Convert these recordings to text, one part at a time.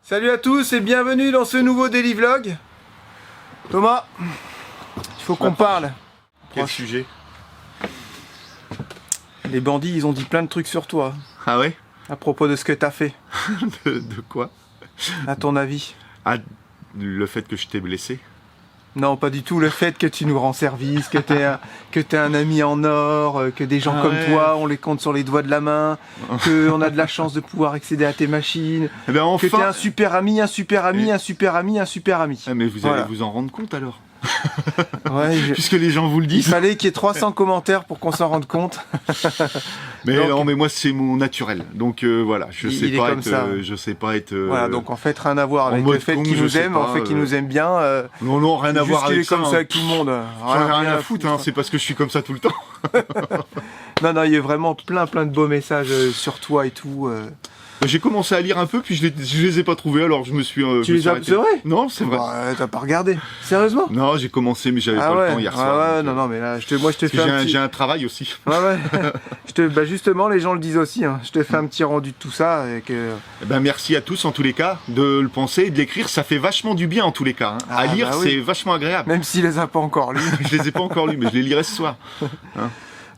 Salut à tous et bienvenue dans ce nouveau Daily Vlog. Thomas, il faut qu'on parle. Quel sujet? Les bandits, ils ont dit plein de trucs sur toi. Ah ouais? À propos de ce que t'as fait. de quoi? À ton avis? Ah, le fait que je t'ai blessé? Non, pas du tout. Le fait que tu nous rends service, que t'es un ami en or, que des gens comme toi, on les compte sur les doigts de la main, qu'on a de la chance de pouvoir accéder à tes machines, Eh ben enfin... que t'es un super ami, un super ami, un super ami, un super ami. Ah, mais vous allez vous en rendre compte alors? Ouais, puisque les gens vous le Il disent. fallait qu'il y ait 300 commentaires pour qu'on s'en rende compte. Mais donc, non, mais moi c'est mon naturel. Donc voilà, je sais pas être. Voilà, donc en fait rien à voir avec mode le fait con, qu'il je nous sais aime, pas, en fait qu'il nous aime bien. Non, rien à voir avec ça. Comme ça avec tout le monde. J'en ai rien à foutre, hein, c'est parce que je suis comme ça tout le temps. Non, il y a vraiment plein de beaux messages sur toi et tout. J'ai commencé à lire un peu, puis je les ai pas trouvés, alors je me suis. Tu les as, c'est vrai? Non, c'est vrai. Bah, t'as pas regardé? Sérieusement? Non, j'ai commencé, mais j'avais pas le temps hier soir. Non, mais là, moi je te fais un petit... J'ai un travail aussi. Ouais. Bah, justement, les gens le disent aussi. Hein. Je te fais un petit rendu de tout ça. Et que... Eh ben, merci à tous en tous les cas de le penser et de l'écrire. Ça fait vachement du bien en tous les cas. Hein. À lire, bah oui. C'est vachement agréable. Même s'il les a pas encore lus. Je les ai pas encore lus, mais je les lirai ce soir. Hein.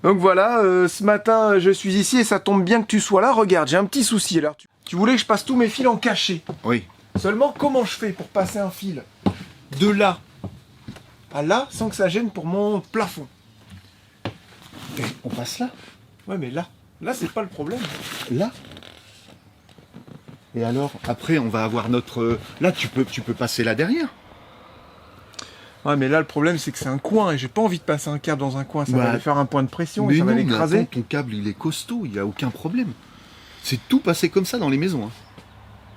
Donc voilà, ce matin, je suis ici et ça tombe bien que tu sois là. Regarde, j'ai un petit souci. Alors, tu voulais que je passe tous mes fils en cachet. Oui. Seulement, comment je fais pour passer un fil de là à là sans que ça gêne pour mon plafond? Et on passe là. Ouais, mais là c'est pas le problème. Là. Et alors, après, on va avoir notre... Là, tu peux passer là derrière. Ouais, mais là, le problème, c'est que c'est un coin et j'ai pas envie de passer un câble dans un coin. Ça va aller faire un point de pression et ça va l'écraser. Ton câble, il est costaud, il n'y a aucun problème. C'est tout passé comme ça dans les maisons. Hein.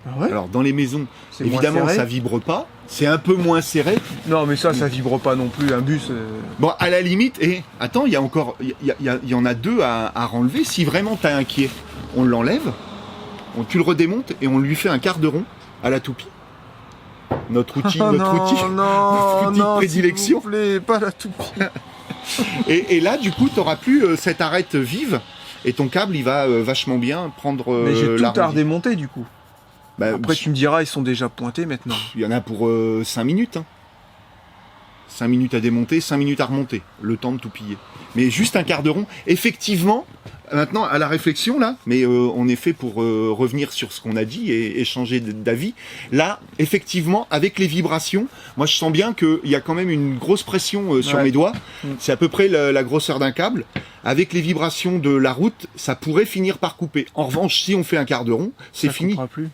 Ah ouais? Alors, dans les maisons, évidemment, ça vibre pas. C'est un peu moins serré. Non, mais ça vibre pas non plus. Un bus... Bon, à la limite, attends, il y a encore... Il y en a deux à renlever. Si vraiment t'es inquiet, on l'enlève, tu le redémontes et on lui fait un quart de rond à la toupie. Notre outil de prédilection. S'il vous plaît, pas la toupie. et là, du coup, t'auras plus cette arête vive et ton câble, il va vachement bien prendre mais j'ai tout à redémonter, du coup. Bah, après, tu me diras, ils sont déjà pointés maintenant. Il y en a pour 5 minutes. Hein. 5 minutes à démonter, 5 minutes à remonter. Le temps de tout piller. Mais juste un quart de rond. Effectivement, maintenant, à la réflexion, là, mais on est fait pour revenir sur ce qu'on a dit et changer d'avis. Là, effectivement, avec les vibrations, moi, je sens bien qu'il y a quand même une grosse pression sur mes doigts. C'est à peu près la grosseur d'un câble. Avec les vibrations de la route, ça pourrait finir par couper. En revanche, si on fait un quart de rond, c'est fini. Ça plus.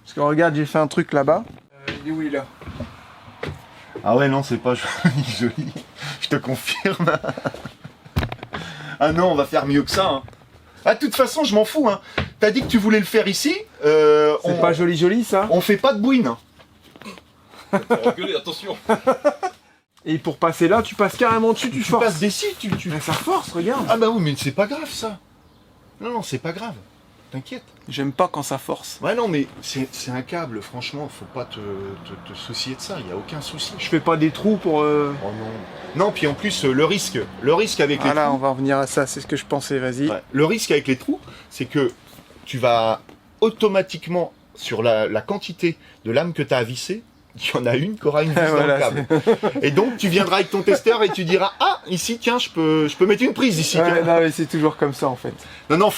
Parce que regarde, j'ai fait un truc là-bas. Il est où, il est là? Ah ouais, non, c'est pas joli. Je te confirme. Ah non, on va faire mieux que ça. Hein. Ah, de toute façon, je m'en fous. Hein. T'as dit que tu voulais le faire ici. C'est pas joli, ça? On fait pas de bouine. Faut reculer, attention. Et pour passer là, tu passes carrément dessus, tu forces. Passes d'ici, Mais ça force, regarde. Ah bah oui, mais c'est pas grave, ça. Non, c'est pas grave. T'inquiète. J'aime pas quand ça force. Ouais, non, mais c'est un câble, franchement, faut pas te soucier de ça, il n'y a aucun souci. Je fais pas des trous pour... Oh non. Non, puis en plus, le risque avec les trous... Voilà, on va revenir à ça, c'est ce que je pensais, vas-y. Ouais. Le risque avec les trous, c'est que tu vas automatiquement, sur la quantité de lames que tu as à visser, il y en a une qui aura une vis dans le câble. Et donc, tu viendras avec ton testeur et tu diras, ah, ici, tiens, je peux mettre une prise ici. Ouais, non, mais c'est toujours comme ça, en fait. Non,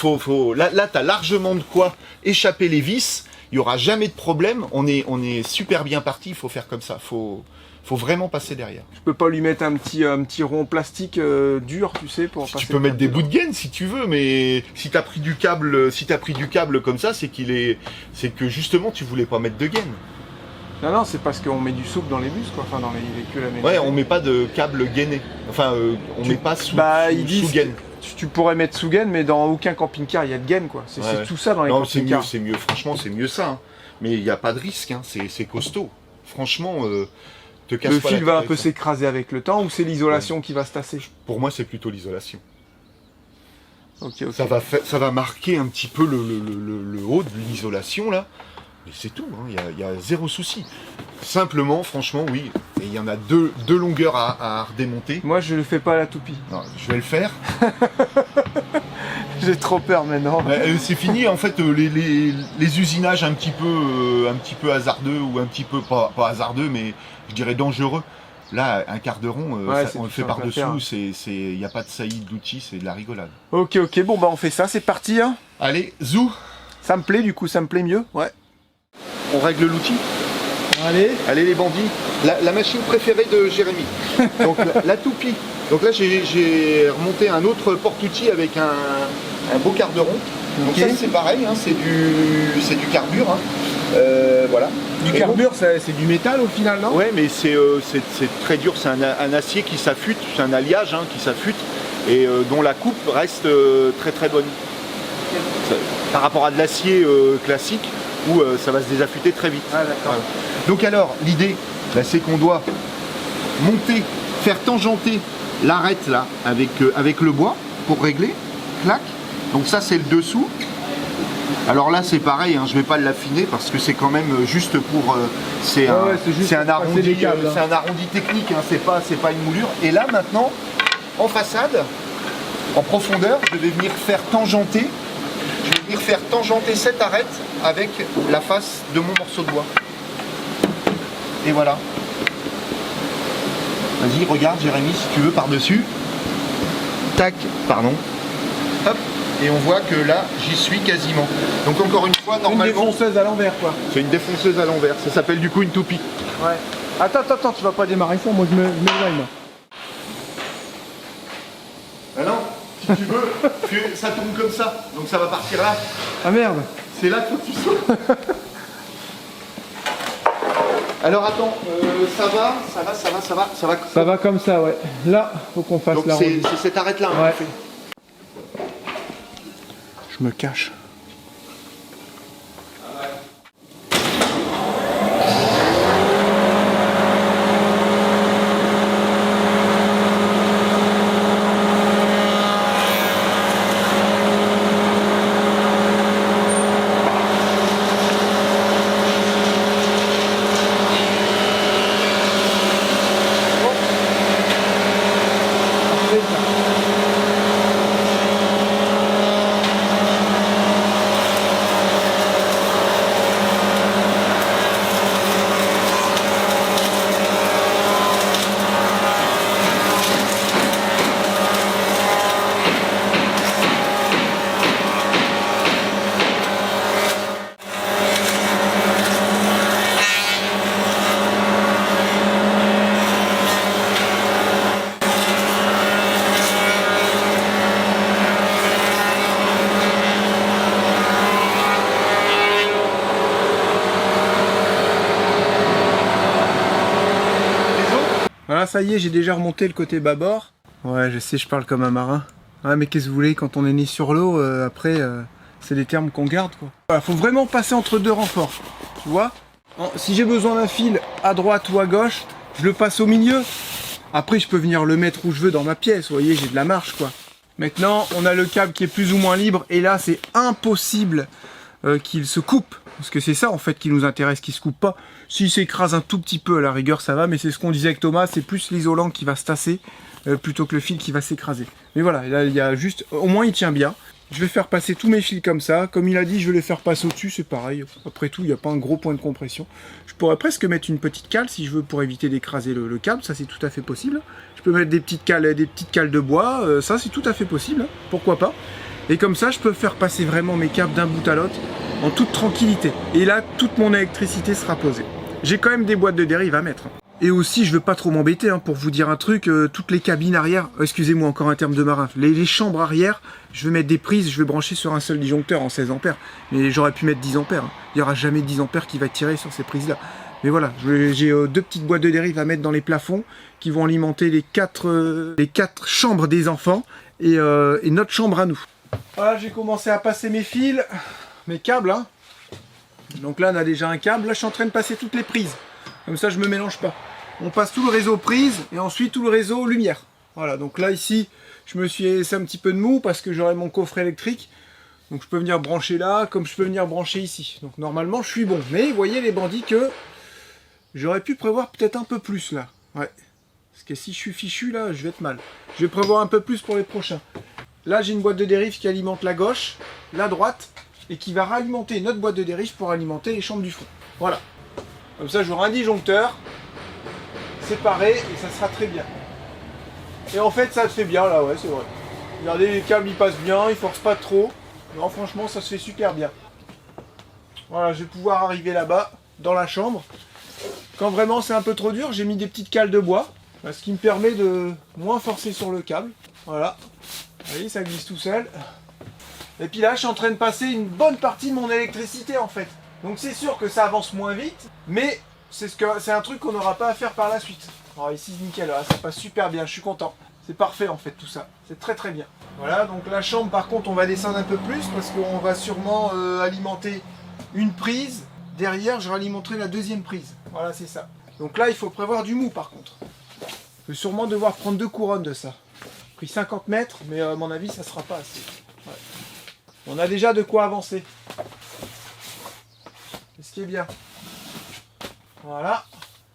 là, tu as largement de quoi échapper les vis. Il n'y aura jamais de problème. On est super bien parti. Il faut faire comme ça. Faut vraiment passer derrière. Je peux pas lui mettre un petit rond plastique dur, tu sais, pour passer. Tu peux mettre des bouts de gaine si tu veux, mais si t'as pris du câble comme ça, c'est que justement, tu voulais pas mettre de gaine. Non, c'est parce qu'on met du souple dans les bus, quoi. Enfin, dans les véhicules américains. Ouais, on met pas de câble gainé. Enfin, on met pas sous gaine. Tu pourrais mettre sous gaine, mais dans aucun camping-car, il y a de gaine, quoi. C'est tout ça dans les camping-cars. C'est mieux, franchement, c'est mieux ça. Hein. Mais il n'y a pas de risque, hein. C'est costaud. Franchement, te casse pas la tête. Le fil va un peu s'écraser avec le temps, ou c'est l'isolation qui va se tasser? Pour moi, c'est plutôt l'isolation. Ok. Ça va marquer un petit peu le haut de l'isolation, là. Mais c'est tout, hein. Il y a zéro souci. Simplement, franchement, oui. Et il y en a deux longueurs à redémonter. Moi, je le fais pas à la toupie. Non, je vais le faire. J'ai trop peur maintenant. C'est fini en fait les usinages un petit peu hasardeux ou un petit peu pas hasardeux mais je dirais dangereux. Là un quart de rond on le fait par-dessous, il n'y a pas de saillie d'outils, c'est de la rigolade. Ok, bon bah on fait ça, c'est parti hein. Allez, zou. Ça me plaît du coup, ça me plaît mieux. Ouais. On règle l'outil. Allez les bandits. La machine préférée de Jérémy. Donc la toupie. Donc là j'ai remonté un autre porte-outil avec un beau quart de rond. Donc ça c'est pareil, hein, c'est du carbure. Hein. Voilà. Du carbure, c'est du métal au final, non? Ouais, mais c'est très dur, c'est un acier qui s'affûte, c'est un alliage hein, qui s'affûte et dont la coupe reste très bonne. Ça, par rapport à de l'acier classique où ça va se désaffûter très vite. Ah d'accord. Voilà. Donc alors, l'idée, là, c'est qu'on doit monter, faire tangenter l'arête là avec le bois pour régler, clac. Donc ça c'est le dessous. Alors là c'est pareil, hein, je vais pas l'affiner parce que c'est quand même juste pour c'est un arrondi, c'est un arrondi technique, hein, c'est pas une moulure. Et là maintenant, en façade, en profondeur, je vais venir faire tangenter cette arête avec la face de mon morceau de bois. Et voilà. Vas-y, regarde Jérémy si tu veux par-dessus. Tac, pardon. Hop. Et on voit que là, j'y suis quasiment. Donc encore une fois, normalement... Une défonceuse à l'envers quoi. C'est une défonceuse à l'envers. Ça s'appelle du coup une toupie. Ouais. Attends, tu vas pas démarrer ça, moi je m'éloigne moi. Ah non, si tu veux, ça tourne comme ça. Donc ça va partir là. Ah merde. C'est là qu'il faut que tu sautes. Alors attends, ça va. Ça va comme ça, ouais. Là, faut qu'on fasse donc la c'est cette arête là. Ouais. Je me cache. Voilà, ça y est, j'ai déjà remonté le côté bâbord. Ouais, je sais, je parle comme un marin. Ouais, mais qu'est-ce que vous voulez, quand on est né sur l'eau, après, c'est des termes qu'on garde, quoi. Voilà, faut vraiment passer entre deux renforts, tu vois. Si j'ai besoin d'un fil à droite ou à gauche, je le passe au milieu. Après, je peux venir le mettre où je veux dans ma pièce, vous voyez, j'ai de la marge, quoi. Maintenant, on a le câble qui est plus ou moins libre, et là, c'est impossible qu'il se coupe. Parce que c'est ça, en fait, qui nous intéresse, qu'il se coupe pas. S'il s'écrase un tout petit peu, à la rigueur, ça va, mais c'est ce qu'on disait avec Thomas, c'est plus l'isolant qui va se tasser, plutôt que le fil qui va s'écraser. Mais voilà, là, il y a juste... Au moins, il tient bien. Je vais faire passer tous mes fils comme ça. Comme il a dit, je vais les faire passer au-dessus, c'est pareil. Après tout, il n'y a pas un gros point de compression. Je pourrais presque mettre une petite cale, si je veux, pour éviter d'écraser le câble. Ça, c'est tout à fait possible. Je peux mettre des petites cales de bois. Ça, c'est tout à fait possible. Pourquoi pas. Et comme ça, je peux faire passer vraiment mes câbles d'un bout à l'autre en toute tranquillité. Et là, toute mon électricité sera posée. J'ai quand même des boîtes de dérive à mettre. Et aussi, je veux pas trop m'embêter, hein, pour vous dire un truc, toutes les cabines arrière, excusez-moi encore un terme de marin, les chambres arrière, je vais mettre des prises, je vais brancher sur un seul disjoncteur en 16 ampères. Mais j'aurais pu mettre 10 ampères. Hein. Il n'y aura jamais 10 ampères qui va tirer sur ces prises-là. Mais voilà, j'ai deux petites boîtes de dérive à mettre dans les plafonds qui vont alimenter les quatre chambres des enfants et notre chambre à nous. Voilà, j'ai commencé à passer mes fils, mes câbles, hein. Donc là, on a déjà un câble. Là, je suis en train de passer toutes les prises. Comme ça, je me mélange pas. On passe tout le réseau prise et ensuite tout le réseau lumière. Voilà, donc là, ici, je me suis laissé un petit peu de mou parce que j'aurai mon coffret électrique. Donc je peux venir brancher là, comme je peux venir brancher ici. Donc normalement, je suis bon. Mais vous voyez, les bandits, que j'aurais pu prévoir peut-être un peu plus là. Ouais. Parce que si je suis fichu là, je vais être mal. Je vais prévoir un peu plus pour les prochains. Là, j'ai une boîte de dérive qui alimente la gauche, la droite, et qui va réalimenter notre boîte de dérive pour alimenter les chambres du fond. Voilà. Comme ça, j'aurai un disjoncteur séparé et ça sera très bien. Et en fait, ça se fait bien là, ouais, c'est vrai. Regardez, les câbles ils passent bien, ils forcent pas trop. Non, franchement, ça se fait super bien. Voilà, je vais pouvoir arriver là-bas, dans la chambre. Quand vraiment c'est un peu trop dur, j'ai mis des petites cales de bois, ce qui me permet de moins forcer sur le câble. Voilà. Vous voyez, ça glisse tout seul. Et puis là, je suis en train de passer une bonne partie de mon électricité en fait. Donc c'est sûr que ça avance moins vite, mais c'est un truc qu'on n'aura pas à faire par la suite. Alors ici, nickel, là, ça passe super bien, je suis content. C'est parfait en fait tout ça, c'est très très bien. Voilà, donc la chambre par contre, on va descendre un peu plus parce qu'on va sûrement alimenter une prise. Derrière, je réalimenterai la deuxième prise. Voilà, c'est ça. Donc là, il faut prévoir du mou par contre. Je vais sûrement devoir prendre 2 couronnes de ça. J'ai pris 50 mètres, mais à mon avis, ça sera pas assez. Ouais. On a déjà de quoi avancer. C'est ce qui est bien. Voilà.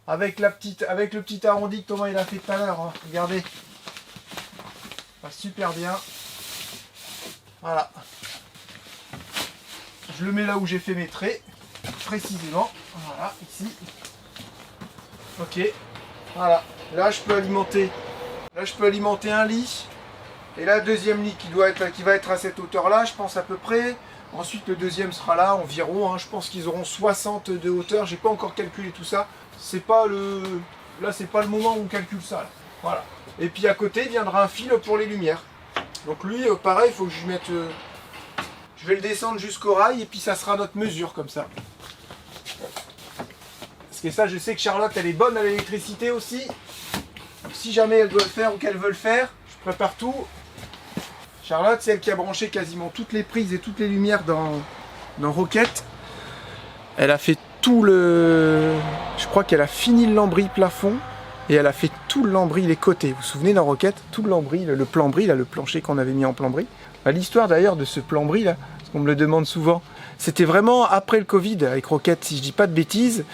Avec le petit arrondi que Thomas il a fait tout à l'heure. Hein. Regardez. Ça va super bien. Voilà. Je le mets là où j'ai fait mes traits. Précisément. Voilà, ici. Ok. Voilà. Là je peux alimenter. Là je peux alimenter un lit. Et là, deuxième lit qui va être à cette hauteur-là, je pense à peu près. Ensuite, le deuxième sera là environ. Hein. Je pense qu'ils auront 60 de hauteur. J'ai pas encore calculé tout ça. C'est pas le. Là, c'est pas le moment où on calcule ça. Là. Voilà. Et puis à côté viendra un fil pour les lumières. Donc lui, pareil, il faut que je lui mette. Je vais le descendre jusqu'au rail et puis ça sera notre mesure comme ça. Parce que ça, je sais que Charlotte, elle est bonne à l'électricité aussi. Donc si jamais elle doit le faire ou qu'elle veut le faire, je prépare tout. Charlotte, c'est elle qui a branché quasiment toutes les prises et toutes les lumières dans Rocket. Elle a fait tout le... Je crois qu'elle a fini le lambris plafond et elle a fait tout le lambris les côtés. Vous vous souvenez dans Rocket, tout le lambris, le plambris, là, le plancher qu'on avait mis en plambris. L'histoire d'ailleurs de ce plambris là, parce qu'on me le demande souvent, c'était vraiment après le Covid avec Rocket, si je dis pas de bêtises.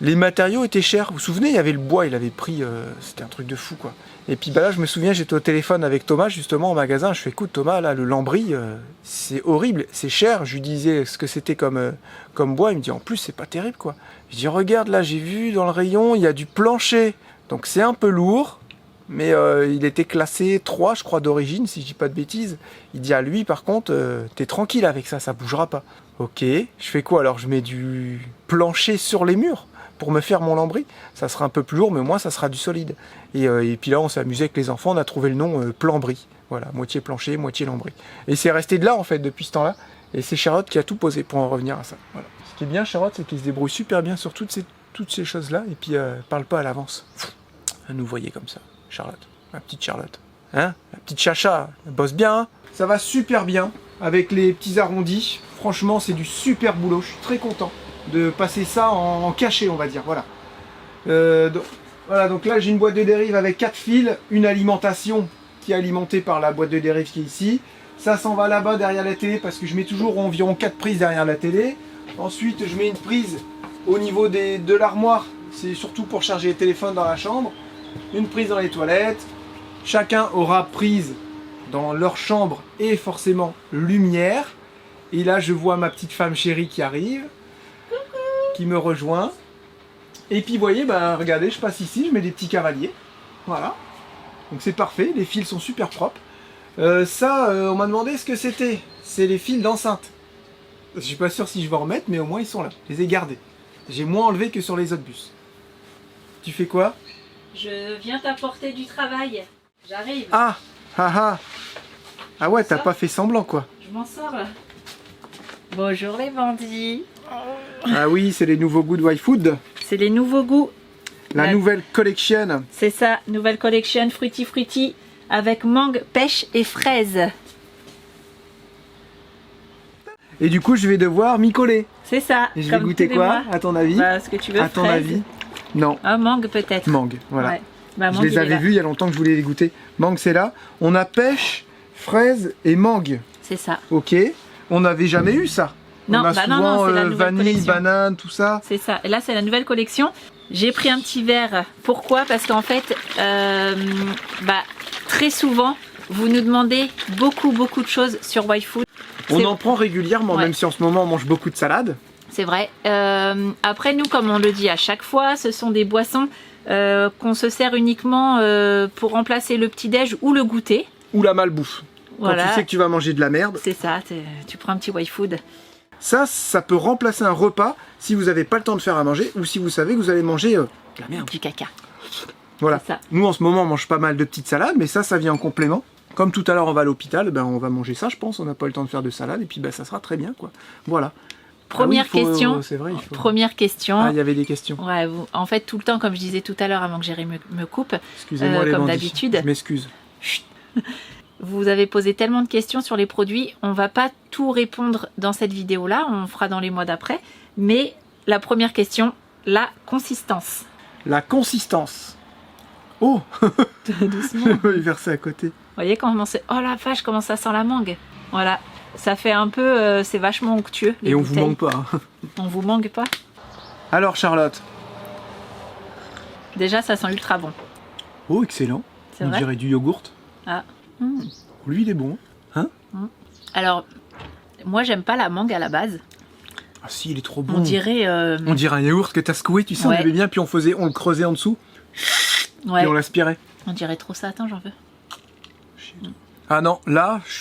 Les matériaux étaient chers. Vous vous souvenez, il y avait le bois, il avait pris... c'était un truc de fou, quoi. Et puis bah là, je me souviens, j'étais au téléphone avec Thomas, justement, au magasin. Je fais, écoute, Thomas, là, le lambris, c'est horrible, c'est cher. Je lui disais ce que c'était comme bois. Il me dit, en plus, c'est pas terrible, quoi. Je dis, regarde, là, j'ai vu dans le rayon, il y a du plancher. Donc c'est un peu lourd, mais il était classé 3, je crois, d'origine, si je dis pas de bêtises. Il dit, à lui, par contre, t'es tranquille avec ça, ça bougera pas. Ok, je fais quoi alors? Je mets du plancher sur les murs pour me faire mon lambris. Ça sera un peu plus lourd, mais au moins ça sera du solide. Et puis là, on s'est amusé avec les enfants, on a trouvé le nom plambris. Voilà, moitié plancher, moitié lambris. Et c'est resté de là, en fait, depuis ce temps-là. Et c'est Charlotte qui a tout posé pour en revenir à ça. Voilà. Ce qui est bien, Charlotte, c'est qu'elle se débrouille super bien sur toutes ces choses-là. Et puis, parle pas à l'avance. Elle nous voyait comme ça, Charlotte. La petite Charlotte. Hein? La petite chacha, elle bosse bien. Hein? Ça va super bien avec les petits arrondis. Franchement, c'est du super boulot. Je suis très content de passer ça en cachet, on va dire. Voilà. Donc là, j'ai une boîte de dérive avec 4 fils, une alimentation qui est alimentée par la boîte de dérive qui est ici. Ça s'en va là-bas derrière la télé parce que je mets toujours environ 4 prises derrière la télé. Ensuite, je mets une prise au niveau de l'armoire. C'est surtout pour charger les téléphones dans la chambre. Une prise dans les toilettes. Chacun aura prise dans leur chambre et forcément lumière. Et là, je vois ma petite femme chérie qui arrive, qui me rejoint. Et puis, vous voyez, bah, regardez, je passe ici, je mets des petits cavaliers. Voilà. Donc, c'est parfait. Les fils sont super propres. On m'a demandé ce que c'était. C'est les fils d'enceinte. Je suis pas sûr si je vais en remettre, mais au moins, ils sont là. Je les ai gardés. J'ai moins enlevé que sur les autres bus. Tu fais quoi? Je viens t'apporter du travail. J'arrive. Ah ouais, t'as pas fait semblant, quoi. Je m'en sors là. Bonjour les bandits. Ah oui, c'est les nouveaux goûts de Y-Food. C'est les nouveaux goûts. La nouvelle collection. C'est ça, nouvelle collection fruity avec mangue, pêche et fraise. Et du coup, je vais devoir m'y coller. C'est ça. Et je vais goûter quoi, à ton avis? Bah, ce que tu veux. À ton avis? Non. Ah, mangue peut-être. Mangue, voilà. Ouais. Bah, je mangue, les avais vus il y a longtemps que je voulais les goûter. Mangue, c'est là. On a pêche, fraise et mangue. C'est ça. Ok. On n'avait jamais eu ça. Non, on a souvent c'est la nouvelle vanille, collection. banane, tout ça. C'est ça. Et là, c'est la nouvelle collection. J'ai pris un petit verre. Pourquoi? Parce qu'en fait, très souvent, Vous nous demandez beaucoup de choses sur YFood. On en prend régulièrement, Ouais. même si en ce moment on mange beaucoup de salade. C'est vrai. Après, nous, comme on le dit à chaque fois, ce sont des boissons qu'on se sert uniquement pour remplacer le petit-déj ou le goûter. Ou la malbouffe. Quand Voilà. tu sais que tu vas manger de la merde. C'est ça, tu prends un petit YFood. Ça peut remplacer un repas si vous n'avez pas le temps de faire à manger ou si vous savez que vous allez manger de la merde. Du caca. Voilà. C'est ça. Nous en ce moment on mange pas mal de petites salades, mais ça vient en complément. Comme tout à l'heure on va à l'hôpital, ben on va manger ça je pense, on n'a pas eu le temps de faire de salade et puis ben, ça sera très bien quoi. Voilà. Première Ah oui, question. C'est vrai, il faut... Première question. Ah, il y avait des questions. Ouais, en fait, tout le temps, comme je disais tout à l'heure avant que Jerry me coupe, Excusez-moi les comme bandits. d'habitude. Je m'excuse. Vous avez posé tellement de questions sur les produits, on va pas tout répondre dans cette vidéo-là, on fera dans les mois d'après. Mais la première question, la consistance. La consistance. Oh. Doucement. Je vais y verser à côté. Vous voyez comment c'est... Oh la vache, comment ça sent la mangue. Voilà, ça fait un peu... c'est vachement onctueux. Les Et on vous bouteilles. manque pas. Hein. On vous manque pas. Alors Charlotte. Déjà, ça sent ultra bon. Oh excellent. C'est On vrai. dirait du yogourt. Ah. Lui il est bon. Hein? Alors, moi, j'aime pas la mangue à la base. Ah si, il est trop bon. On dirait... On dirait un yaourt que t'as secoué, tu sais, Ouais. on aimait bien, puis on le creusait en dessous, ouais, et on l'aspirait. on dirait trop ça. Attends, j'en veux. Ah non, là, je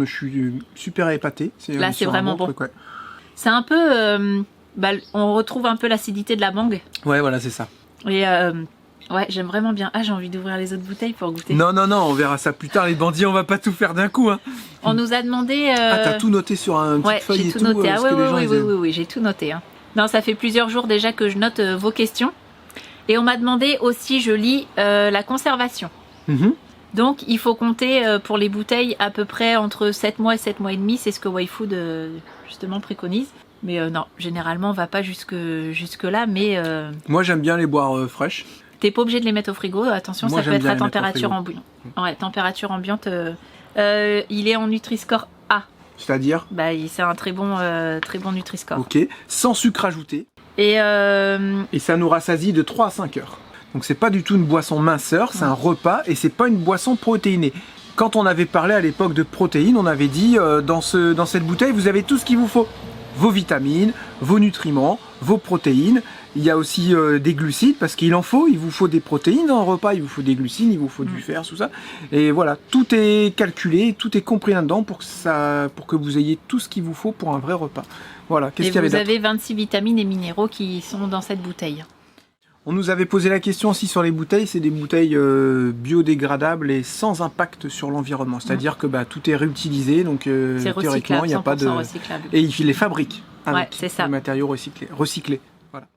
suis super épaté. Là, c'est sur un vraiment bon. truc, ouais. C'est un peu... on retrouve un peu l'acidité de la mangue. Ouais, voilà, c'est ça. Et ouais, j'aime vraiment bien. Ah, j'ai envie d'ouvrir les autres bouteilles pour goûter. Non, on verra ça plus tard, les bandits, on va pas tout faire d'un coup. Hein. On nous a demandé... Ah, t'as tout noté sur un petite Ouais, feuille j'ai et tout tout. noté. Ah parce ouais, que les gens, ils aiment. oui, j'ai tout noté. Hein. Non, ça fait plusieurs jours déjà que je note vos questions. Et on m'a demandé aussi, je lis, la conservation. Mhm. Donc, il faut compter pour les bouteilles à peu près entre 7 mois et 7 mois et demi. C'est ce que YFood, justement, préconise. Mais non, généralement, on va pas jusque-là. Mais Moi, j'aime bien les boire fraîches. t'es pas obligé de les mettre au frigo. Attention, Moi, ça peut j'aime être bien à les mettre au température frigo. ambiante. Ouais, température ambiante. Il est en Nutri-Score A. C'est-à-dire, Bah, c'est un très bon Nutri-Score. ok, sans sucre ajouté. Et Et ça nous rassasie de 3 à 5 heures. Donc c'est pas du tout une boisson minceur, c'est un repas et c'est pas une boisson protéinée. Quand on avait parlé à l'époque de protéines, on avait dit dans cette bouteille, vous avez tout ce qu'il vous faut. Vos vitamines, vos nutriments, vos protéines. Il y a aussi des glucides parce qu'il en faut, il vous faut des protéines dans le repas, il vous faut des glucides, il vous faut du fer, tout ça. Et voilà, tout est calculé, tout est compris là-dedans pour que vous ayez tout ce qu'il vous faut pour un vrai repas. Voilà, qu'est-ce Et qu'il y avait vous d'autre ? avez 26 vitamines et minéraux qui sont dans cette bouteille. On nous avait posé la question aussi sur les bouteilles, c'est des bouteilles biodégradables et sans impact sur l'environnement. C'est-à-dire que tout est réutilisé, donc C'est théoriquement recyclable, il n'y a pas de... 100% recyclable. Et ils les fabriquent avec Ouais, c'est ça. des matériaux recyclés. Voilà.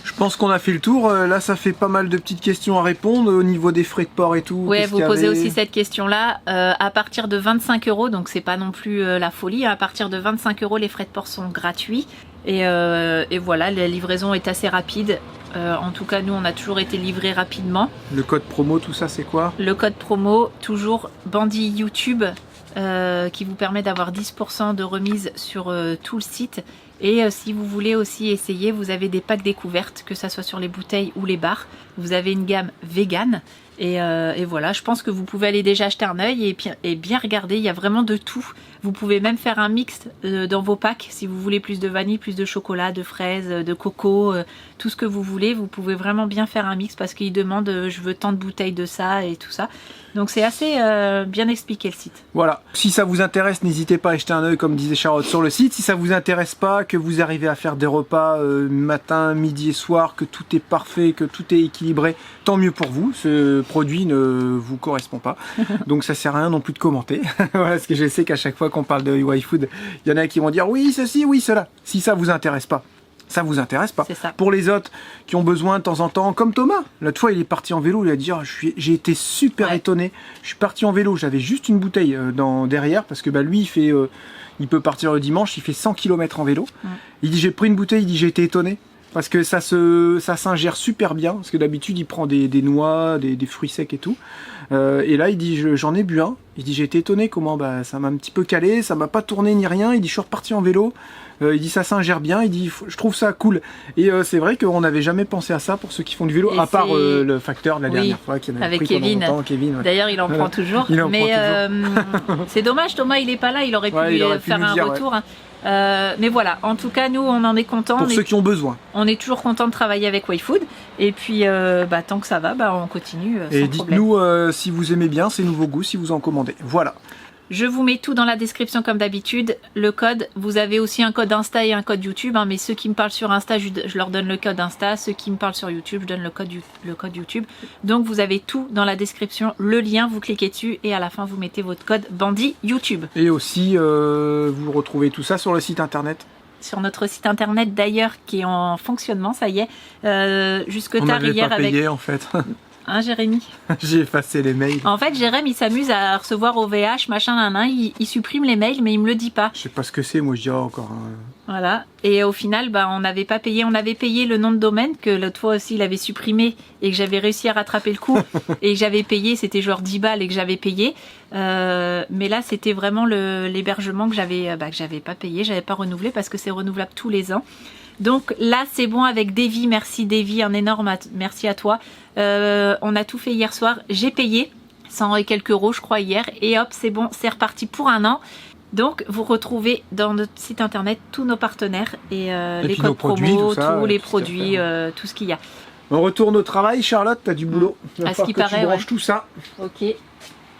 Je pense qu'on a fait le tour. Là, ça fait pas mal de petites questions à répondre au niveau des frais de port et tout. Ouais, Qu'est-ce vous qu'il y posez avait aussi cette question-là. À partir de 25 €, donc c'est pas non plus la folie. À partir de 25 €, les frais de port sont gratuits. Et voilà, la livraison est assez rapide. En tout cas, nous, on a toujours été livrés rapidement. Le code promo, tout ça, c'est quoi? Le code promo, toujours Bandit YouTube, qui vous permet d'avoir 10% de remise sur tout le site. Et si vous voulez aussi essayer, vous avez des packs découvertes, que ça soit sur les bouteilles ou les bars. Vous avez une gamme vegan. Et voilà, je pense que vous pouvez aller déjà jeter un œil et bien regarder. Il y a vraiment de tout. Vous pouvez même faire un mix dans vos packs. Si vous voulez plus de vanille, plus de chocolat, de fraises, de coco, tout ce que vous voulez. Vous pouvez vraiment bien faire un mix parce qu'ils demandent je veux tant de bouteilles de ça et tout ça. Donc c'est assez bien expliqué le site. Voilà. Si ça vous intéresse, n'hésitez pas à jeter un œil, comme disait Charlotte, sur le site. Si ça vous intéresse pas, que vous arrivez à faire des repas matin, midi et soir, que tout est parfait, que tout est équilibré, tant mieux pour vous. Ce produit ne vous correspond pas. Donc ça sert à rien non plus de commenter. Voilà, parce que je sais qu'à chaque fois qu'on parle de YFood, il y en a qui vont dire oui, ceci, oui, cela. Si ça vous intéresse pas, ça vous intéresse pas. C'est ça. Pour les autres qui ont besoin de temps en temps, comme Thomas, l'autre fois il est parti en vélo, il a dit j'ai été super étonné, je suis parti en vélo, j'avais juste une bouteille derrière parce que lui il peut partir le dimanche, il fait 100 km en vélo. Il dit j'ai pris une bouteille, il dit j'ai été étonné. parce que ça s'ingère super bien, parce que d'habitude il prend des noix, des fruits secs et tout. Et là il dit j'en ai bu un, il dit j'ai été étonné comment ça m'a un petit peu calé, ça m'a pas tourné ni rien, il dit je suis reparti en vélo, il dit ça s'ingère bien, il dit je trouve ça cool. Et c'est vrai qu'on n'avait jamais pensé à ça pour ceux qui font du vélo, à part le facteur de la dernière fois qui en avait avec pris Kevin. pendant longtemps, Kevin. Ouais. D'ailleurs il en prend toujours, mais c'est dommage, Thomas il est pas là, il aurait pu faire un retour. Hein. Mais voilà, en tout cas nous on en est contents. Pour ceux qui ont besoin. On est toujours contents de travailler avec Wayfood et puis tant que ça va, on continue et dites-nous si vous aimez bien ces nouveaux goûts, si vous en commandez. Voilà. Je vous mets tout dans la description comme d'habitude, le code, vous avez aussi un code Insta et un code YouTube, mais ceux qui me parlent sur Insta, je leur donne le code Insta, ceux qui me parlent sur YouTube, je donne le code YouTube. Donc vous avez tout dans la description, le lien, vous cliquez dessus et à la fin vous mettez votre code Bandit YouTube. Et aussi, vous retrouvez tout ça sur le site internet. Sur notre site internet d'ailleurs qui est en fonctionnement, ça y est, jusque on tard hier pas payé, avec... en fait. Hein Jérémy? J'ai effacé les mails. En fait Jérémy il s'amuse à recevoir OVH, machin, il supprime les mails mais il me le dit pas. Je sais pas ce que c'est, moi je dirais encore. Voilà, et au final on n'avait pas payé, on avait payé le nom de domaine que l'autre fois aussi il avait supprimé et que j'avais réussi à rattraper le coup et que j'avais payé, c'était genre 10 balles et que j'avais payé. Mais là c'était vraiment l'hébergement que j'avais pas payé, j'avais pas renouvelé parce que c'est renouvelable tous les ans. Donc là c'est bon avec Davy, merci Davy, un énorme merci à toi. On a tout fait hier soir, j'ai payé 100 et quelques euros je crois hier et hop c'est bon, c'est reparti pour un an. Donc vous retrouvez dans notre site internet tous nos partenaires et les codes promo, tous les produits, tout ce qu'il y a. On retourne au travail, Charlotte, t'as du boulot. À ce qui paraît, tu branches tout ça. Ok.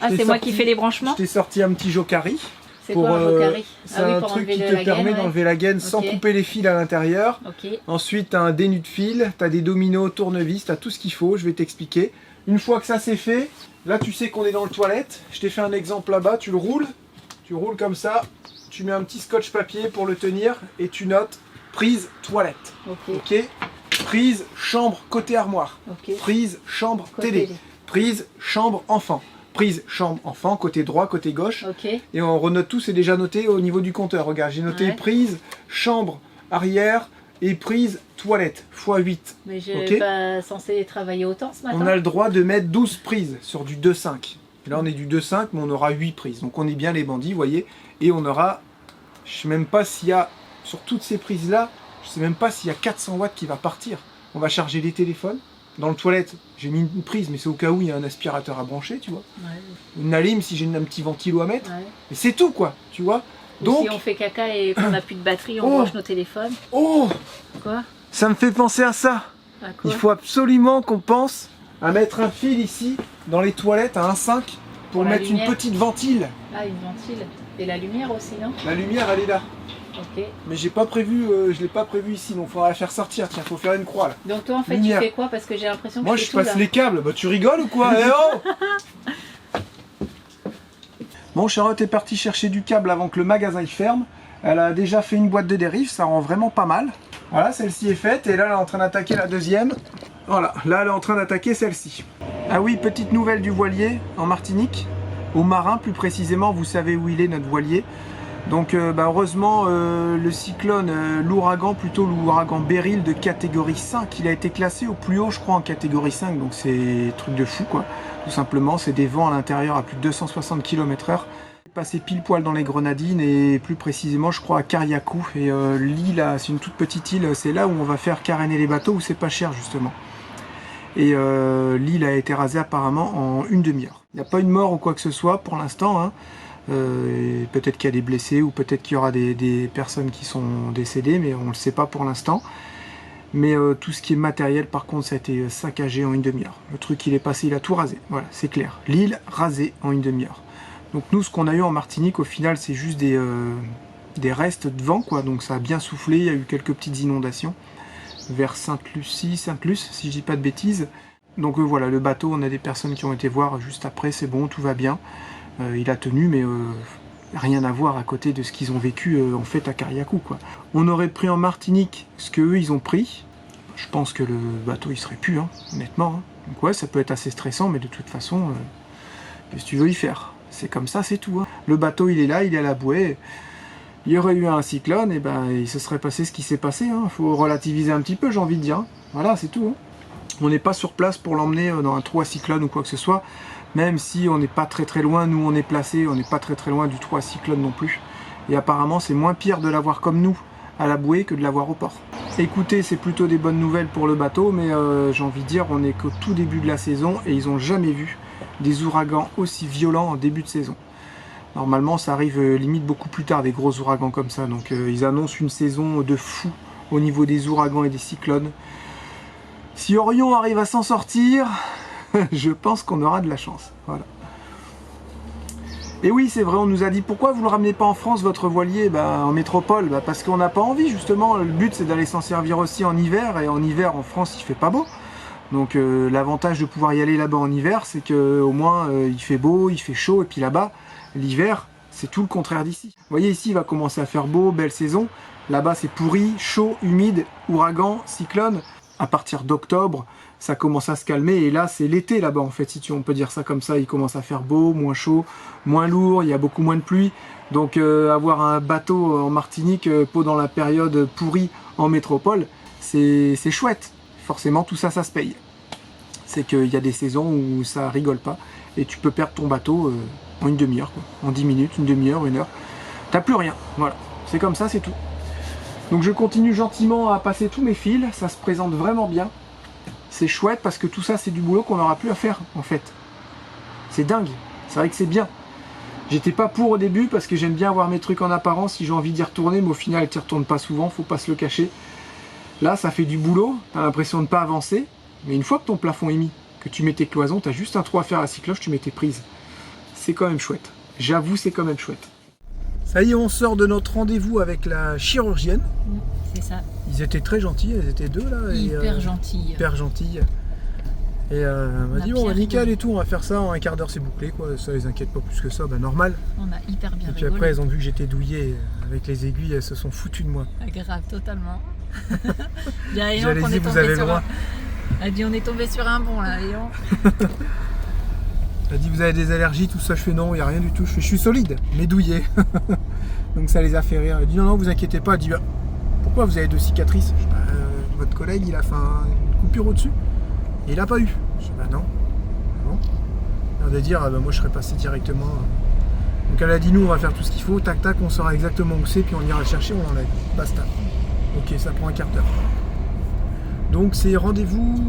Ah c'est moi qui fais les branchements. Je t'ai sorti un petit Jokari. C'est quoi un Jokari? C'est un truc qui te permet d'enlever la gaine sans couper les fils à l'intérieur. Ensuite, tu as un dénu de fil, tu as des dominos, tournevis, tu as tout ce qu'il faut, je vais t'expliquer. Une fois que ça c'est fait, là tu sais qu'on est dans le toilette. Je t'ai fait un exemple là-bas, tu le roules. Tu roules comme ça, tu mets un petit scotch papier pour le tenir et tu notes prise toilette. Ok. Prise chambre côté armoire. Prise chambre télé. Prise chambre enfant. Prise chambre enfant, côté droit, côté gauche. Et on renote tout, c'est déjà noté au niveau du compteur. Regarde, j'ai noté prise chambre arrière et prise toilette x8. Mais je n'ai pas censé travailler autant ce matin. On a le droit de mettre 12 prises sur du 2.5. Là on est du 2.5 mais on aura 8 prises. Donc on est bien les bandits, vous voyez. Et on aura, je sais même pas s'il y a, sur toutes ces prises là, je sais même pas s'il y a 400 watts qui va partir. On va charger les téléphones. Dans le toilette, j'ai mis une prise, mais c'est au cas où il y a un aspirateur à brancher, tu vois. Une alim si j'ai un petit ventilo à mettre. Et c'est tout, quoi, tu vois. Donc, si on fait caca et qu'on n'a plus de batterie, on branche nos téléphones. Oh, quoi? Ça me fait penser à ça. Il faut absolument qu'on pense à mettre un fil ici, dans les toilettes, à 1,5, pour mettre une petite ventile. Ah, une ventile. Et la lumière aussi, non? La lumière, elle est là. Ok. Mais j'ai pas prévu, je l'ai pas prévu ici, donc il faudra la faire sortir. Tiens, faut faire une croix là. Donc toi en fait tu fais quoi? Parce que j'ai l'impression que moi je passe les câbles. Bah tu rigoles ou quoi? Eh oh. Bon, Charlotte est partie chercher du câble avant que le magasin il ferme. Elle a déjà fait une boîte de dérive, ça rend vraiment pas mal. Voilà, celle-ci est faite et là elle est en train d'attaquer la deuxième. Voilà, là elle est en train d'attaquer celle-ci. Ah oui, petite nouvelle du voilier en Martinique. Au Marin plus précisément, vous savez où il est notre voilier. Donc heureusement le cyclone, l'ouragan Beryl de catégorie 5, il a été classé au plus haut je crois en catégorie 5, donc c'est truc de fou quoi. Tout simplement c'est des vents à l'intérieur à plus de 260 km/h. Passé pile poil dans les Grenadines et plus précisément je crois à Cariacou. Et l'île, c'est une toute petite île, c'est là où on va faire caréner les bateaux où c'est pas cher justement. Et l'île a été rasée apparemment en une demi-heure. Il n'y a pas eu de mort ou quoi que ce soit pour l'instant, hein. Peut-être qu'il y a des blessés ou peut-être qu'il y aura des personnes qui sont décédées, mais on ne le sait pas pour l'instant. Mais tout ce qui est matériel par contre ça a été saccagé en une demi-heure. Le truc il est passé, il a tout rasé, voilà c'est clair. L'île rasée en une demi-heure. Donc nous ce qu'on a eu en Martinique au final c'est juste des restes de vent quoi, donc ça a bien soufflé, il y a eu quelques petites inondations vers Sainte-Lucie, si je dis pas de bêtises. Donc voilà, le bateau, on a des personnes qui ont été voir juste après, c'est bon, tout va bien. Il a tenu, mais rien à voir à côté de ce qu'ils ont vécu en fait à Cariacou quoi. On aurait pris en Martinique ce qu'eux ils ont pris. Je pense que le bateau il serait plus, hein, honnêtement. Hein. Donc ouais, ça peut être assez stressant, mais de toute façon, qu'est-ce que tu veux y faire? C'est comme ça, c'est tout. Hein. Le bateau il est là, il est à la bouée. il y aurait eu un cyclone, et ben il se serait passé ce qui s'est passé. Hein. Faut relativiser un petit peu, j'ai envie de dire. Hein. Voilà, c'est tout. Hein. On n'est pas sur place pour l'emmener dans un trou à cyclone ou quoi que ce soit. Même si on n'est pas très loin, nous on est placé, on n'est pas très loin du trou à cyclone non plus. Et apparemment c'est moins pire de l'avoir comme nous à la bouée que de l'avoir au port. Écoutez, c'est plutôt des bonnes nouvelles pour le bateau, mais j'ai envie de dire, on est qu'au tout début de la saison et ils n'ont jamais vu des ouragans aussi violents en début de saison. Normalement ça arrive limite beaucoup plus tard, des gros ouragans comme ça. Donc ils annoncent une saison de fou au niveau des ouragans et des cyclones. Si Orion arrive à s'en sortir, je pense qu'on aura de la chance. Voilà. Et oui, c'est vrai, on nous a dit pourquoi vous ne le ramenez pas en France, votre voilier, en métropole, parce qu'on n'a pas envie, justement. Le but, c'est d'aller s'en servir aussi en hiver, et en hiver, en France, il fait pas beau. Donc l'avantage de pouvoir y aller là-bas en hiver, c'est qu'au moins, il fait beau, il fait chaud, et puis là-bas, l'hiver, c'est tout le contraire d'ici. Vous voyez, ici, il va commencer à faire beau, belle saison. Là-bas, c'est pourri, chaud, humide, ouragan, cyclone. À partir d'octobre, ça commence à se calmer et là c'est l'été là-bas en fait, si on peut dire ça comme ça. Il commence à faire beau, moins chaud, moins lourd, il y a beaucoup moins de pluie. Donc avoir un bateau en Martinique pendant la période pourrie en métropole, c'est chouette. Forcément tout ça, ça se paye. C'est qu'il y a des saisons où ça rigole pas et tu peux perdre ton bateau en une demi-heure, en 10 minutes, une demi-heure, une heure. T'as plus rien, voilà. C'est comme ça, c'est tout. Donc je continue gentiment à passer tous mes fils, ça se présente vraiment bien. C'est chouette parce que tout ça c'est du boulot qu'on n'aura plus à faire en fait. C'est dingue, c'est vrai que c'est bien. J'étais pas pour au début parce que j'aime bien avoir mes trucs en apparence si j'ai envie d'y retourner, mais au final tu n'y retournes pas souvent, faut pas se le cacher. Là ça fait du boulot, t'as l'impression de ne pas avancer, mais une fois que ton plafond est mis, que tu mets tes cloisons, t'as juste un trou à faire à la cycloche, tu mets tes prises. C'est quand même chouette, j'avoue c'est quand même chouette. Ça y est, on sort de notre rendez-vous avec la chirurgienne. C'est ça. Ils étaient très gentils, elles étaient deux là. Hyper gentilles. Hyper gentilles. Et elle m'a dit, bon, nickel et tout, on va faire ça, en un quart d'heure c'est bouclé, quoi. Ça les inquiète pas plus que ça, normal. On a hyper bien rigolé. Et puis après, elles ont vu que j'étais douillé avec les aiguilles, elles se sont foutues de moi. Ah, grave, totalement. J'allais dire, vous avez le droit. Elle a dit, on est tombé sur un bon là, Léon. Elle a dit, vous avez des allergies, tout ça. Je fais non, il n'y a rien du tout. Je suis solide, mais douillé. Donc ça les a fait rire. Elle a dit, non, vous inquiétez pas. Elle dit, pourquoi vous avez 2 cicatrices? Je dis, votre collègue, il a fait une coupure au-dessus. Et il n'a pas eu. Je dis, non. Bon. Elle a dit, moi je serais passé directement. Donc elle a dit, nous, on va faire tout ce qu'il faut. Tac, tac, on saura exactement où c'est, puis on ira le chercher, on enlève. Basta. Ok, ça prend un quart d'heure. Donc c'est rendez-vous...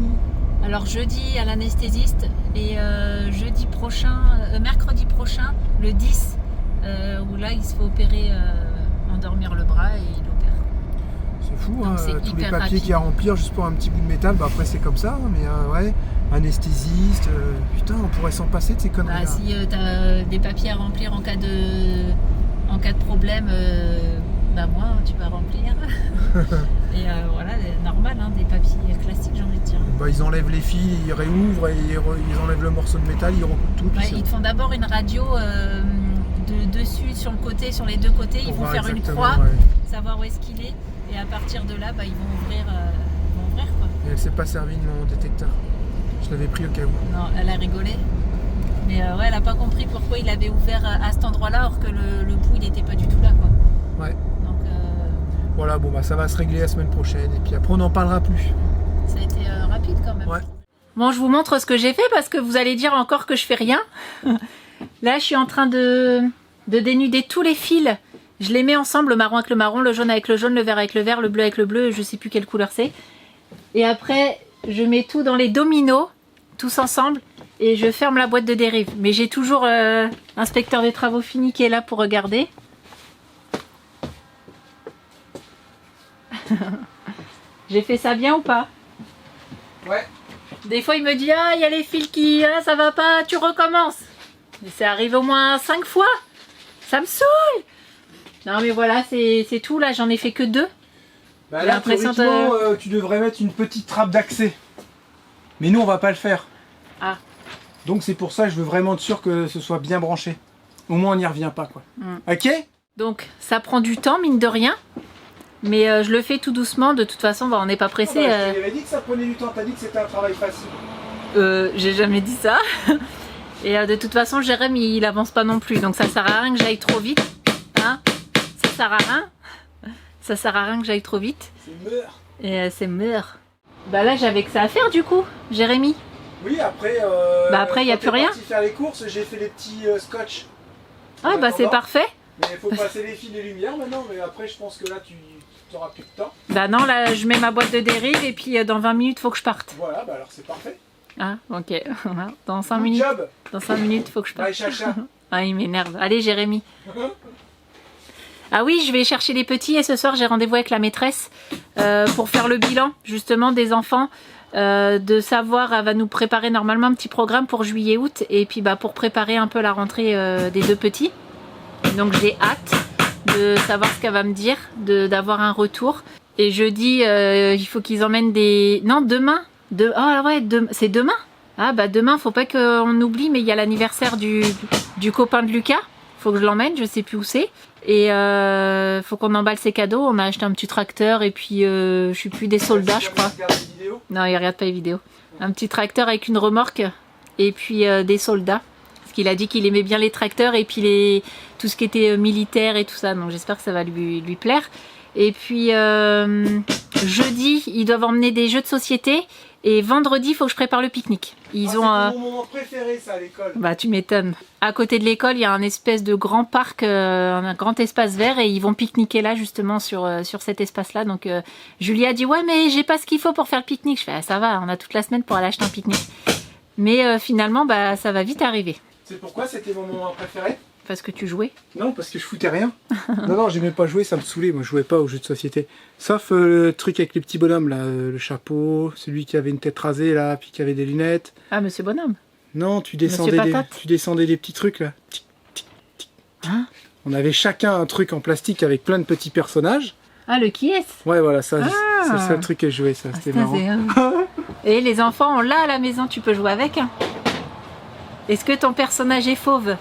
Alors jeudi à l'anesthésiste et mercredi prochain, le 10, où là il se fait opérer, endormir le bras et il opère. C'est fou, donc, hein, c'est tous les hyper papiers qu'il y a à remplir juste pour un petit bout de métal, après c'est comme ça, mais ouais, anesthésiste, putain on pourrait s'en passer de ces conneries. Si t'as des papiers à remplir en cas de problème, moi tu vas remplir. Et voilà, normal, hein, des papiers classiques, j'ai envie de dire. Ils enlèvent les fils, ils réouvrent et ils enlèvent le morceau de métal, ils recoupent tout. Ouais, ils te font d'abord une radio de dessus, sur le côté, sur les deux côtés, ils vont faire une croix, savoir où est-ce qu'il est, et à partir de là, ils vont ouvrir quoi. Et elle s'est pas servie de mon détecteur. Je l'avais pris au cas où. Non, elle a rigolé. Mais ouais, elle a pas compris pourquoi il avait ouvert à cet endroit-là, alors que le bout, il n'était pas du tout là, quoi. Ouais. Donc, voilà, bon, ça va se régler la semaine prochaine, et puis après, on n'en parlera plus. Ça a été rapide quand même. Ouais. Bon, je vous montre ce que j'ai fait, parce que vous allez dire encore que je fais rien. Là, je suis en train de dénuder tous les fils. Je les mets ensemble, le marron avec le marron, le jaune avec le jaune, le vert avec le vert, le bleu avec le bleu, je sais plus quelle couleur c'est. Et après, je mets tout dans les dominos, tous ensemble, et je ferme la boîte de dérive. Mais j'ai toujours l'inspecteur des travaux finis qui est là pour regarder. J'ai fait ça bien ou pas? Ouais. Des fois, il me dit, ah, il y a les fils qui, ça va pas, tu recommences. Mais ça arrive au moins 5 fois. Ça me saoule. Non, mais voilà, c'est tout. Là, j'en ai fait que 2. Là, théoriquement, tu devrais mettre une petite trappe d'accès. Mais nous, on va pas le faire. Ah. Donc, c'est pour ça que je veux vraiment être sûr que ce soit bien branché. Au moins, on n'y revient pas, quoi. Ok? Donc, ça prend du temps, mine de rien. Mais je le fais tout doucement. De toute façon, on n'est pas pressé. Je t'avais dit que ça prenait du temps. T'as dit que c'était un travail facile. J'ai jamais dit ça. Et de toute façon, Jérém, il avance pas non plus. Donc, ça sert à rien que j'aille trop vite. Hein? Ça sert à rien. Ça sert à rien que j'aille trop vite. C'est meur. Et c'est meur. Bah là, j'avais que ça à faire du coup, Jérémy. Oui, après. Bah après, il n'y a plus rien. Quand faire les courses, j'ai fait les petits scotch. Ah bah c'est parfait. Mais il faut passer les fils et lumières maintenant, mais après, je pense que là, tu n'auras plus de temps. Bah non, là, je mets ma boîte de dérive et puis dans 20 minutes, faut que je parte. Voilà, bah alors c'est parfait. Ah, ok. Dans 5 Good minutes. job. Dans 5 minutes, faut que je parte. Bye, Chacha. Ah, il m'énerve. Allez, Jérémy. Ah oui, je vais chercher les petits et ce soir, j'ai rendez-vous avec la maîtresse pour faire le bilan, justement, des enfants. De savoir, elle va nous préparer normalement un petit programme pour juillet-août et puis bah, pour préparer un peu la rentrée des deux petits. Donc j'ai hâte de savoir ce qu'elle va me dire, d'avoir un retour. Et jeudi, il faut qu'ils emmènent des... Non, demain. Ah ouais, c'est demain. Ah bah demain, faut pas qu'on oublie, mais il y a l'anniversaire du copain de Lucas. Faut que je l'emmène, je sais plus où c'est. Et faut qu'on emballe ses cadeaux. On a acheté un petit tracteur et puis je sais plus, des soldats, je crois. Non, il regarde pas les vidéos. Un petit tracteur avec une remorque et puis des soldats. Parce qu'il a dit qu'il aimait bien les tracteurs et puis tout ce qui était militaire et tout ça. Donc j'espère que ça va lui plaire. Et puis jeudi, ils doivent emmener des jeux de société. Et vendredi, il faut que je prépare le pique-nique. C'est mon moment préféré, ça, à l'école. Bah, tu m'étonnes. À côté de l'école, il y a un espèce de grand parc, un grand espace vert, et ils vont pique-niquer là, justement, sur cet espace-là. Donc, Julie a dit, ouais, mais j'ai pas ce qu'il faut pour faire le pique-nique. Je fais, ah, ça va, on a toute la semaine pour aller acheter un pique-nique. Mais finalement, bah, ça va vite arriver. C'est pourquoi c'était mon moment préféré? Parce que tu jouais? Non, parce que je foutais rien. Non, j'aimais pas jouer, ça me saoulait. Moi, je jouais pas aux jeux de société. Sauf le truc avec les petits bonhommes, là. Le chapeau, celui qui avait une tête rasée, là, puis qui avait des lunettes. Ah, Monsieur Bonhomme? Non, tu descendais des petits trucs, là. Tic, tic, tic, tic. Hein? On avait chacun un truc en plastique avec plein de petits personnages. Ah, le qui est? Ouais, voilà, ça, c'est le seul truc que je jouais, ça. C'était marrant. Et les enfants, on l'a à la maison, tu peux jouer avec. Hein. Est-ce que ton personnage est fauve?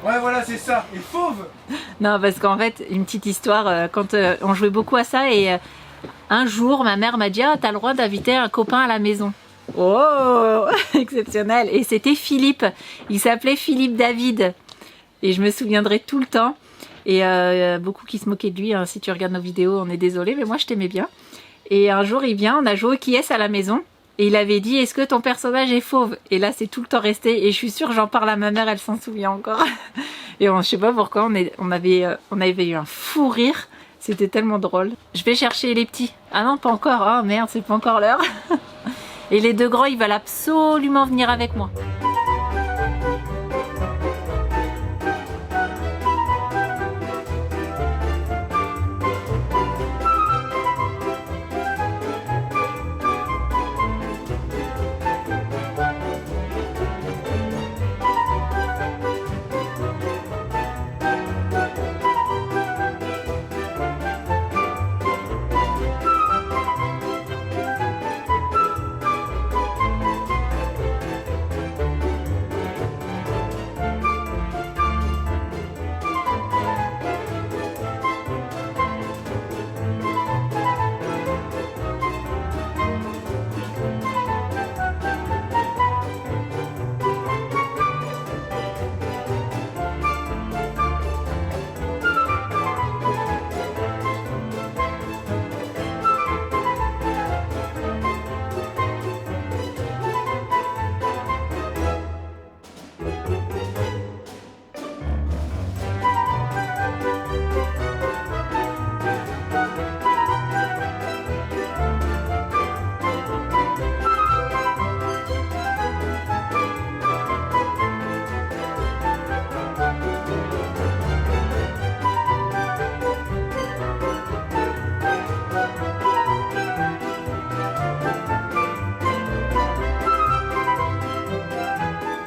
Ouais, voilà, c'est ça. Et fauve. Non, parce qu'en fait, une petite histoire, quand on jouait beaucoup à ça, et un jour, ma mère m'a dit, ah, t'as le droit d'inviter un copain à la maison. Oh, exceptionnel. Et c'était Philippe. Il s'appelait Philippe David. Et je me souviendrai tout le temps. Et beaucoup qui se moquaient de lui. Hein. Si tu regardes nos vidéos, on est désolé, mais moi, je t'aimais bien. Et un jour, il vient, on a joué au qui est à la maison. Et il avait dit, est-ce que ton personnage est fauve? Et là, c'est tout le temps resté. Et je suis sûre, j'en parle à ma mère, elle s'en souvient encore. Et je sais pas pourquoi, on avait eu un fou rire. C'était tellement drôle. Je vais chercher les petits. Ah non, pas encore. Ah merde, c'est pas encore l'heure. Et les deux grands, ils veulent absolument venir avec moi.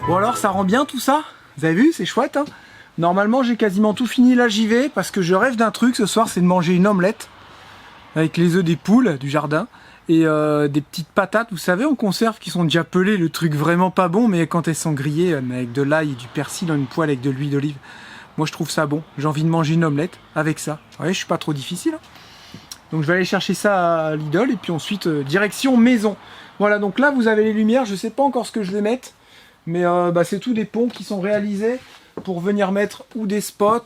Bon alors, ça rend bien tout ça? Vous avez vu, c'est chouette, hein? Normalement, j'ai quasiment tout fini, là j'y vais, parce que je rêve d'un truc ce soir, c'est de manger une omelette avec les œufs des poules du jardin et des petites patates, vous savez, en conserve, qui sont déjà pelées, le truc vraiment pas bon, mais quand elles sont grillées, avec de l'ail et du persil dans une poêle avec de l'huile d'olive, moi je trouve ça bon. J'ai envie de manger une omelette avec ça. Vous voyez, je suis pas trop difficile, hein. Donc je vais aller chercher ça à Lidl et puis ensuite direction maison. Voilà, donc là vous avez les lumières, je sais pas encore ce que je vais mettre, mais c'est tous des ponts qui sont réalisés pour venir mettre ou des spots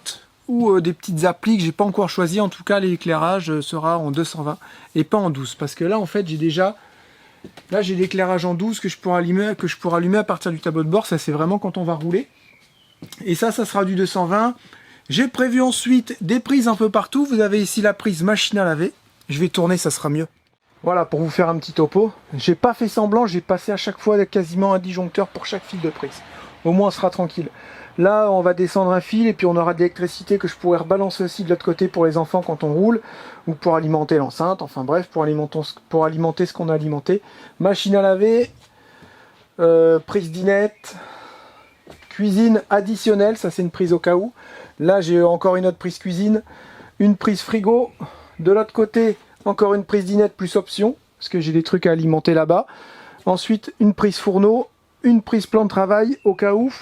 ou des petites applis que j'ai pas encore choisies. En tout cas, l'éclairage sera en 220 et pas en 12. Parce que là, en fait, j'ai déjà... Là, j'ai l'éclairage en 12 que je pourrai allumer à partir du tableau de bord. Ça, c'est vraiment quand on va rouler. Et ça sera du 220. J'ai prévu ensuite des prises un peu partout. Vous avez ici la prise machine à laver. Je vais tourner, ça sera mieux. Voilà, pour vous faire un petit topo. J'ai pas fait semblant, j'ai passé à chaque fois quasiment un disjoncteur pour chaque fil de prise. Au moins, on sera tranquille. Là, on va descendre un fil et puis on aura de l'électricité que je pourrais rebalancer aussi de l'autre côté pour les enfants quand on roule ou pour alimenter l'enceinte. Enfin bref, pour alimenter ce qu'on a alimenté. Machine à laver, prise dinette, cuisine additionnelle, ça c'est une prise au cas où. Là, j'ai encore une autre prise cuisine, une prise frigo. De l'autre côté, encore une prise dinette plus option, parce que j'ai des trucs à alimenter là-bas. Ensuite, une prise fourneau, une prise plan de travail au cas où.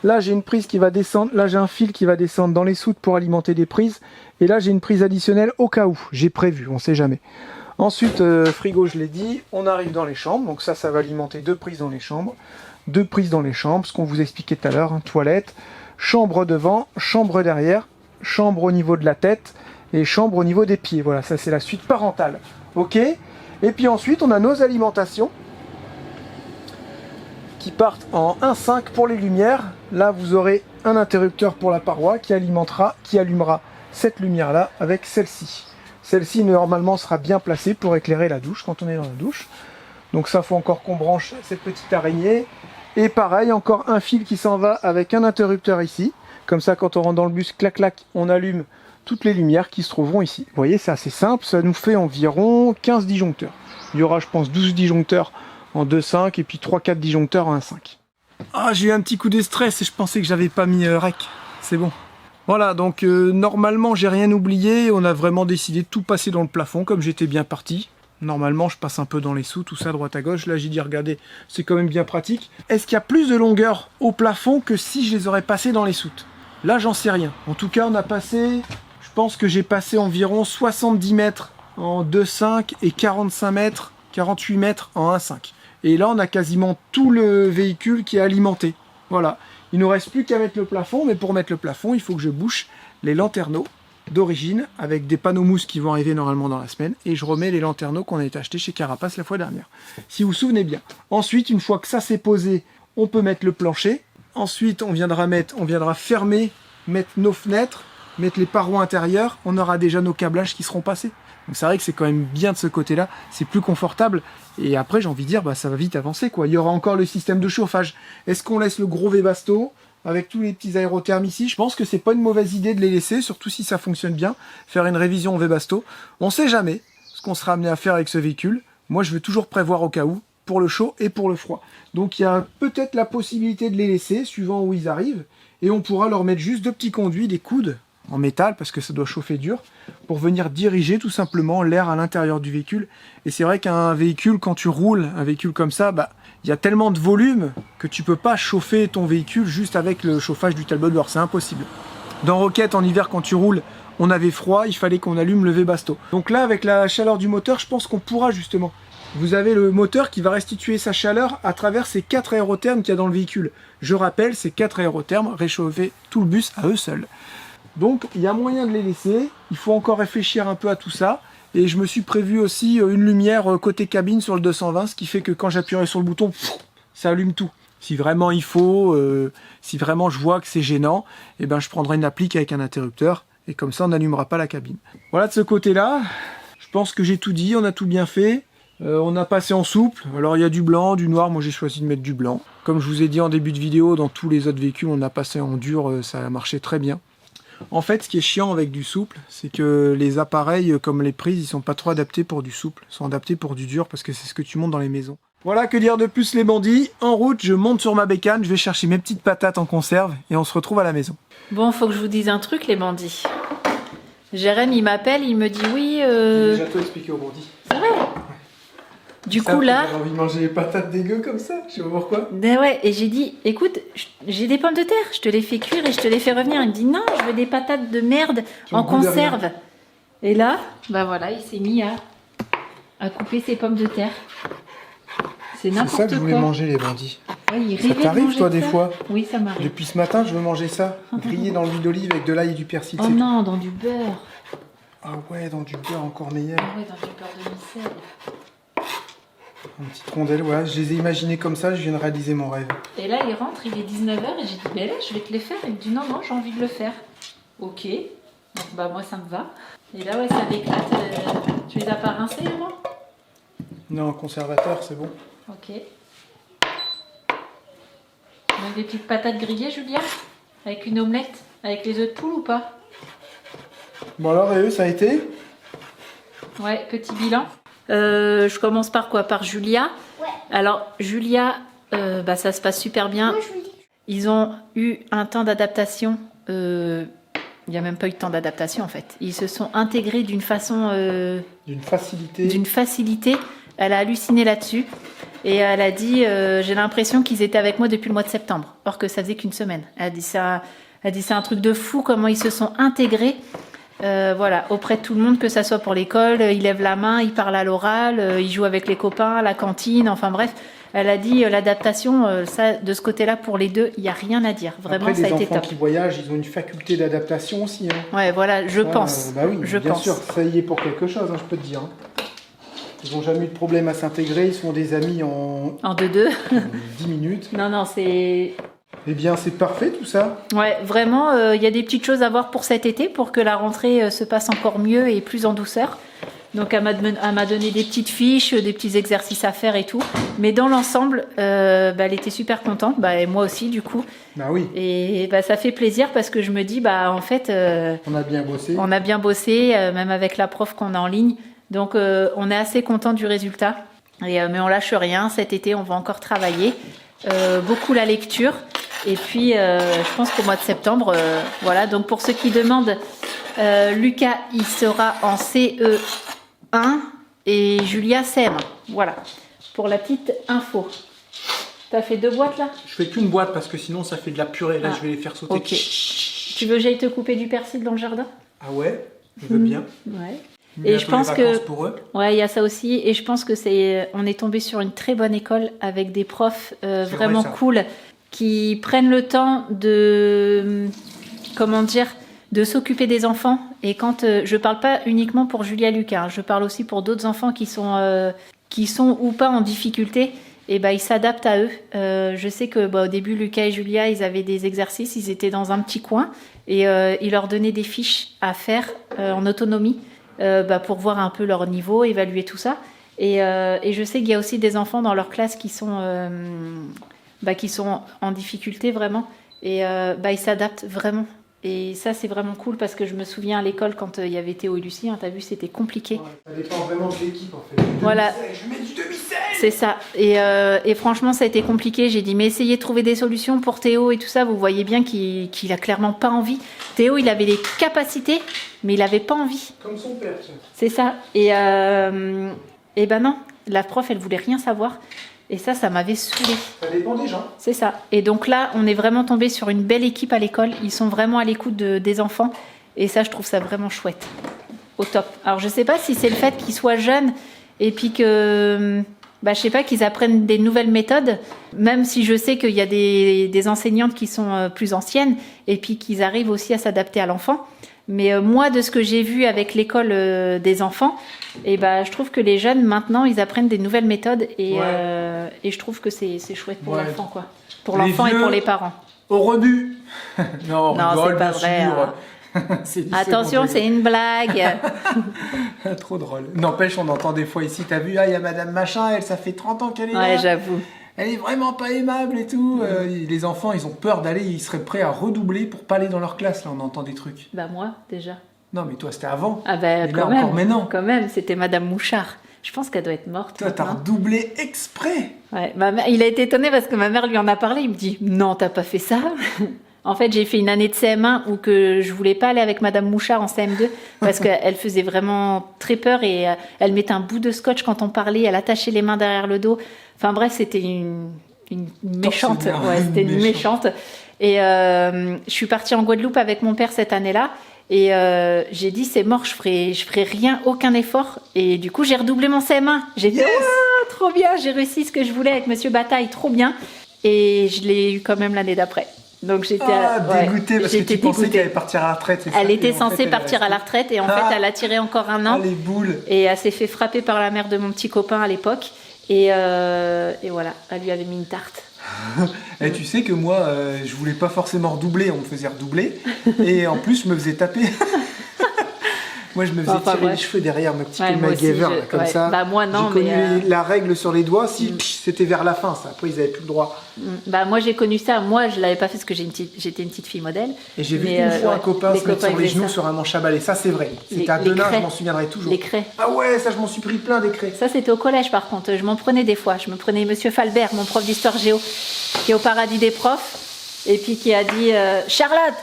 Là, j'ai une prise qui va descendre. Là, j'ai un fil qui va descendre dans les soutes pour alimenter des prises. Et là, j'ai une prise additionnelle au cas où. J'ai prévu, on sait jamais. Ensuite, frigo, je l'ai dit. On arrive dans les chambres. Donc ça va alimenter 2 prises dans les chambres. 2 prises dans les chambres, ce qu'on vous expliquait tout à l'heure. Hein, toilette, chambre devant, chambre derrière, chambre au niveau de la tête et chambre au niveau des pieds. Voilà, ça c'est la suite parentale. Ok. Et puis ensuite, on a nos alimentations qui partent en 1.5 pour les lumières. Là, vous aurez un interrupteur pour la paroi qui allumera cette lumière-là avec celle-ci. Celle-ci, normalement, sera bien placée pour éclairer la douche quand on est dans la douche. Donc ça, faut encore qu'on branche cette petite araignée. Et pareil, encore un fil qui s'en va avec un interrupteur ici. Comme ça, quand on rentre dans le bus, clac, clac, on allume toutes les lumières qui se trouveront ici. Vous voyez, c'est assez simple. Ça nous fait environ 15 disjoncteurs. Il y aura, je pense, 12 disjoncteurs en 2.5 et puis 3-4 disjoncteurs en 1.5. Ah, j'ai eu un petit coup de stress et je pensais que j'avais pas mis rec. C'est bon. Voilà, donc normalement j'ai rien oublié. On a vraiment décidé de tout passer dans le plafond comme j'étais bien parti. Normalement je passe un peu dans les sous, tout ça à droite à gauche. Là j'ai dit regardez, c'est quand même bien pratique. Est-ce qu'il y a plus de longueur au plafond que si je les aurais passés dans les soutes? Là j'en sais rien. En tout cas on a passé, je pense que j'ai passé environ 70 mètres en 2.5 et 45 mètres, 48 mètres en 1.5. Et là, on a quasiment tout le véhicule qui est alimenté. Voilà. Il ne nous reste plus qu'à mettre le plafond, mais pour mettre le plafond, il faut que je bouche les lanterneaux d'origine avec des panneaux mousse qui vont arriver normalement dans la semaine. Et je remets les lanterneaux qu'on a achetés chez Carapace la fois dernière. Si vous vous souvenez bien. Ensuite, une fois que ça s'est posé, on peut mettre le plancher. Ensuite, on viendra fermer, mettre nos fenêtres, mettre les parois intérieures. On aura déjà nos câblages qui seront passés. Donc c'est vrai que c'est quand même bien de ce côté-là, c'est plus confortable. Et après, j'ai envie de dire, bah, ça va vite avancer, quoi. Il y aura encore le système de chauffage. Est-ce qu'on laisse le gros Webasto avec tous les petits aérothermes ici? Je pense que c'est pas une mauvaise idée de les laisser, surtout si ça fonctionne bien. Faire une révision Webasto. On sait jamais ce qu'on sera amené à faire avec ce véhicule. Moi, je veux toujours prévoir au cas où, pour le chaud et pour le froid. Donc il y a peut-être la possibilité de les laisser, suivant où ils arrivent. Et on pourra leur mettre juste 2 petits conduits, des coudes en métal, parce que ça doit chauffer dur, pour venir diriger tout simplement l'air à l'intérieur du véhicule. Et c'est vrai qu'un véhicule, quand tu roules un véhicule comme ça, bah, il y a tellement de volume que tu peux pas chauffer ton véhicule juste avec le chauffage du tableau de bord, c'est impossible. Dans Rocket, en hiver, quand tu roules, on avait froid, il fallait qu'on allume le Webasto. Donc là, avec la chaleur du moteur, je pense qu'on pourra justement. Vous avez le moteur qui va restituer sa chaleur à travers ces 4 aérothermes qu'il y a dans le véhicule. Je rappelle, ces 4 aérothermes réchauffaient tout le bus à eux seuls. Donc il y a moyen de les laisser, il faut encore réfléchir un peu à tout ça. Et je me suis prévu aussi une lumière côté cabine sur le 220, ce qui fait que quand j'appuierai sur le bouton, ça allume tout. Si vraiment il faut, si vraiment je vois que c'est gênant, eh ben je prendrai une applique avec un interrupteur et comme ça on n'allumera pas la cabine. Voilà de ce côté-là, je pense que j'ai tout dit, on a tout bien fait. On a passé en souple, alors il y a du blanc, du noir, moi j'ai choisi de mettre du blanc. Comme je vous ai dit en début de vidéo, dans tous les autres véhicules on a passé en dur, ça a marché très bien. En fait, ce qui est chiant avec du souple, c'est que les appareils comme les prises, ils sont pas trop adaptés pour du souple. Ils sont adaptés pour du dur parce que c'est ce que tu montes dans les maisons. Voilà, que dire de plus les bandits. En route, je monte sur ma bécane, je vais chercher mes petites patates en conserve et on se retrouve à la maison. Bon, faut que je vous dise un truc les bandits. Jérém, il m'appelle, il me dit oui... J'ai déjà tout expliqué aux bandits. C'est vrai. Du coup là... J'ai envie de manger les patates dégueu comme ça, je sais pas pourquoi. Ben ouais, et j'ai dit, écoute, j'ai des pommes de terre, je te les fais cuire et je te les fais revenir. Il me dit, non, je veux des patates de merde en conserve. Et là, ben voilà, il s'est mis à couper ses pommes de terre. C'est n'importe quoi. C'est ça que je voulais manger les bandits. Ouais, il Ça rêvait de t'arrive manger toi de des ça. fois? Oui, ça m'arrive. Depuis ce matin, je veux manger ça, grillé dans l'huile d'olive avec de l'ail et du persil. Oh c'est non, dans du beurre. tout. Ah ouais, dans du beurre encore meilleur. Ah ouais, dans du beurre de micelle. Une petite rondelle, voilà, je les ai imaginés comme ça, je viens de réaliser mon rêve. Et là, il rentre, il est 19h et j'ai dit, mais là, je vais te les faire. Il me dit, non, non, j'ai envie de le faire. Ok. Donc, bah, moi, ça me va. Et là, ouais, ça m'éclate. Tu les as pas rincés, avant? Non, conservateur, c'est bon. Ok. Donc, des petites patates grillées, Julia? Avec une omelette? Avec les œufs de poule ou pas? Bon alors, et eux, ça a été? Ouais, petit bilan. Je commence par quoi? Par Julia. Ouais. Alors, Julia, bah, ça se passe super bien. Moi, je vous le dis. Ils ont eu un temps d'adaptation. Il n'y a même pas eu de temps d'adaptation en fait. Ils se sont intégrés d'une façon, D'une facilité. d'une facilité. Elle a halluciné là-dessus. Et elle a dit, j'ai l'impression qu'ils étaient avec moi depuis le mois de septembre. Or que ça faisait qu'une semaine. Elle a dit ça, c'est un truc de fou comment ils se sont intégrés. Voilà, auprès de tout le monde, que ça soit pour l'école, ils lèvent la main, ils parlent à l'oral, ils jouent avec les copains, à la cantine, enfin bref. Elle a dit l'adaptation, ça, de ce côté-là, pour les deux, il n'y a rien à dire. Vraiment, Après, ça a les été enfants top. qui voyagent, ils ont une faculté d'adaptation aussi. Hein. Ouais, voilà, je Ah, pense. Bah oui, je bien pense. sûr, ça y est pour quelque chose, hein, je peux te dire. Hein. Ils n'ont jamais eu de problème à s'intégrer, ils sont des amis en En 2-2. 10 minutes. Non, non, c'est... Eh bien, c'est parfait tout ça. Ouais, vraiment, il y a des petites choses à voir pour cet été, pour que la rentrée se passe encore mieux et plus en douceur. Donc, elle m'a donné des petites fiches, des petits exercices à faire et tout. Mais dans l'ensemble, bah, elle était super contente, bah, et moi aussi, du coup. Bah oui, Et bah, ça fait plaisir parce que je me dis, bah, en fait, on a bien bossé. on a bien bossé, même avec la prof qu'on a en ligne. Donc, on est assez content du résultat. Mais on lâche rien. Cet été, on va encore travailler. Beaucoup la lecture. Et puis, je pense qu'au mois de septembre, voilà. Donc, pour ceux qui demandent, Lucas, il sera en CE1 et Julia CM1. Voilà. Pour la petite info. T'as fait 2 boîtes là? Je fais qu'une boîte parce que sinon ça fait de la purée. Là, Ah, je vais les faire sauter. ok. Tu veux que j'aille te couper du persil dans le jardin? Ah ouais, je veux bien. Ouais. Bientôt je pense les que- vacances pour eux. Ouais, il y a ça aussi. Et je pense que on est tombé sur une très bonne école avec des profs vraiment vrai, ça. cool qui prennent le temps de, comment dire, de s'occuper des enfants. Et quand je parle pas uniquement pour Julia Lucas, hein, je parle aussi pour d'autres enfants qui sont ou pas en difficulté. Et ben ils s'adaptent à eux. Je sais que au début Lucas et Julia ils avaient des exercices, ils étaient dans un petit coin et ils leur donnaient des fiches à faire en autonomie. Pour voir un peu leur niveau, évaluer tout ça. Et je sais qu'il y a aussi des enfants dans leur classe qui sont en difficulté vraiment. Et ils s'adaptent vraiment. Et ça, c'est vraiment cool parce que je me souviens à l'école quand il y avait Théo et Lucie, hein, t'as vu, c'était compliqué. Ouais, ça dépend vraiment de l'équipe en fait. Voilà. Je mets du demi-sel. C'est ça. Et franchement, ça a été compliqué. J'ai dit, mais essayez de trouver des solutions pour Théo et tout ça. Vous voyez bien qu'il a clairement pas envie. Théo, il avait les capacités, mais il avait pas envie. Comme son père, tiens. C'est ça. Et ben non, la prof, elle voulait rien savoir. Et ça m'avait saoulée. Ça dépend des gens. C'est ça. Et donc là, on est vraiment tombé sur une belle équipe à l'école. Ils sont vraiment à l'écoute des enfants. Et ça, je trouve ça vraiment chouette. Au top. Alors, je sais pas si c'est le fait qu'ils soient jeunes et puis que, je sais pas, qu'ils apprennent des nouvelles méthodes. Même si je sais qu'il y a des enseignantes qui sont plus anciennes et puis qu'ils arrivent aussi à s'adapter à l'enfant. Mais moi, de ce que j'ai vu avec l'école des enfants, je trouve que les jeunes, maintenant, ils apprennent des nouvelles méthodes et je trouve que c'est chouette pour Ouais. l'enfant, quoi. Pour Les l'enfant et vieux- pour les parents. Au rebut. Non, on Non, rigole, c'est pas bien vrai, sûr. hein. C'est du Attention, second c'est une blague. degré. Trop drôle. N'empêche, on entend des fois ici, t'as vu, il y a Madame Machin, elle, ça fait 30 ans qu'elle est Ouais, là. j'avoue. Elle est vraiment pas aimable et tout. Les enfants, ils ont peur d'aller, ils seraient prêts à redoubler pour pas aller dans leur classe. Là, on entend des trucs. Bah moi, déjà. Non, mais toi, c'était avant. Ah bah Et quand là, même. encore maintenant. Quand même, c'était Madame Mouchard. Je pense qu'elle doit être morte. Toi, t'as maintenant. redoublé exprès. Ouais, il a été étonné parce que ma mère lui en a parlé. Il me dit non, t'as pas fait ça. En fait, j'ai fait une année de CM1 où que je voulais pas aller avec Madame Mouchard en CM2 parce qu'elle faisait vraiment très peur et elle mettait un bout de scotch quand on parlait. Elle attachait les mains derrière le dos. Enfin bref, c'était une méchante. Tortionnaire. Ouais, c'était une méchante. Et je suis partie en Guadeloupe avec mon père cette année-là. Et j'ai dit c'est mort, je ferai rien, aucun effort. Et du coup j'ai redoublé mon CM1. J'ai fait Yes. oh, trop bien, j'ai réussi ce que je voulais avec Monsieur Bataille, trop bien. et je l'ai eu quand même l'année d'après. Donc j'étais dégoûtée parce que tu pensais qu'elle allait partir à la retraite. Elle était censée partir à la retraite et en fait elle a tiré encore un an. Les boules. Et elle s'est fait frapper par la mère de mon petit copain à l'époque. Et voilà, elle lui avait mis une tarte. Et tu sais que moi, je voulais pas forcément redoubler, on me faisait redoubler. Et en plus, je me faisais taper. Moi, je me faisais tirer les cheveux derrière ma petite MacGyver, comme ça. Bah, moi, non, j'ai connu la règle sur les doigts, si c'était vers la fin, ça. Après, ils avaient plus le droit. Bah, moi, j'ai connu ça. Moi, je l'avais pas fait parce que j'étais une petite fille modèle. Et j'ai vu une fois un copain se mettre sur les genoux sur un manche à balai. Ça, c'est vrai. C'était à Denain, je m'en souviendrai toujours. Les craies. Ah ouais, ça, je m'en suis pris plein des craies. Ça, c'était au collège, par contre. Je m'en prenais des fois. Je me prenais Monsieur Falbert, mon prof d'histoire géo, qui est au paradis des profs, et puis qui a dit Charlotte,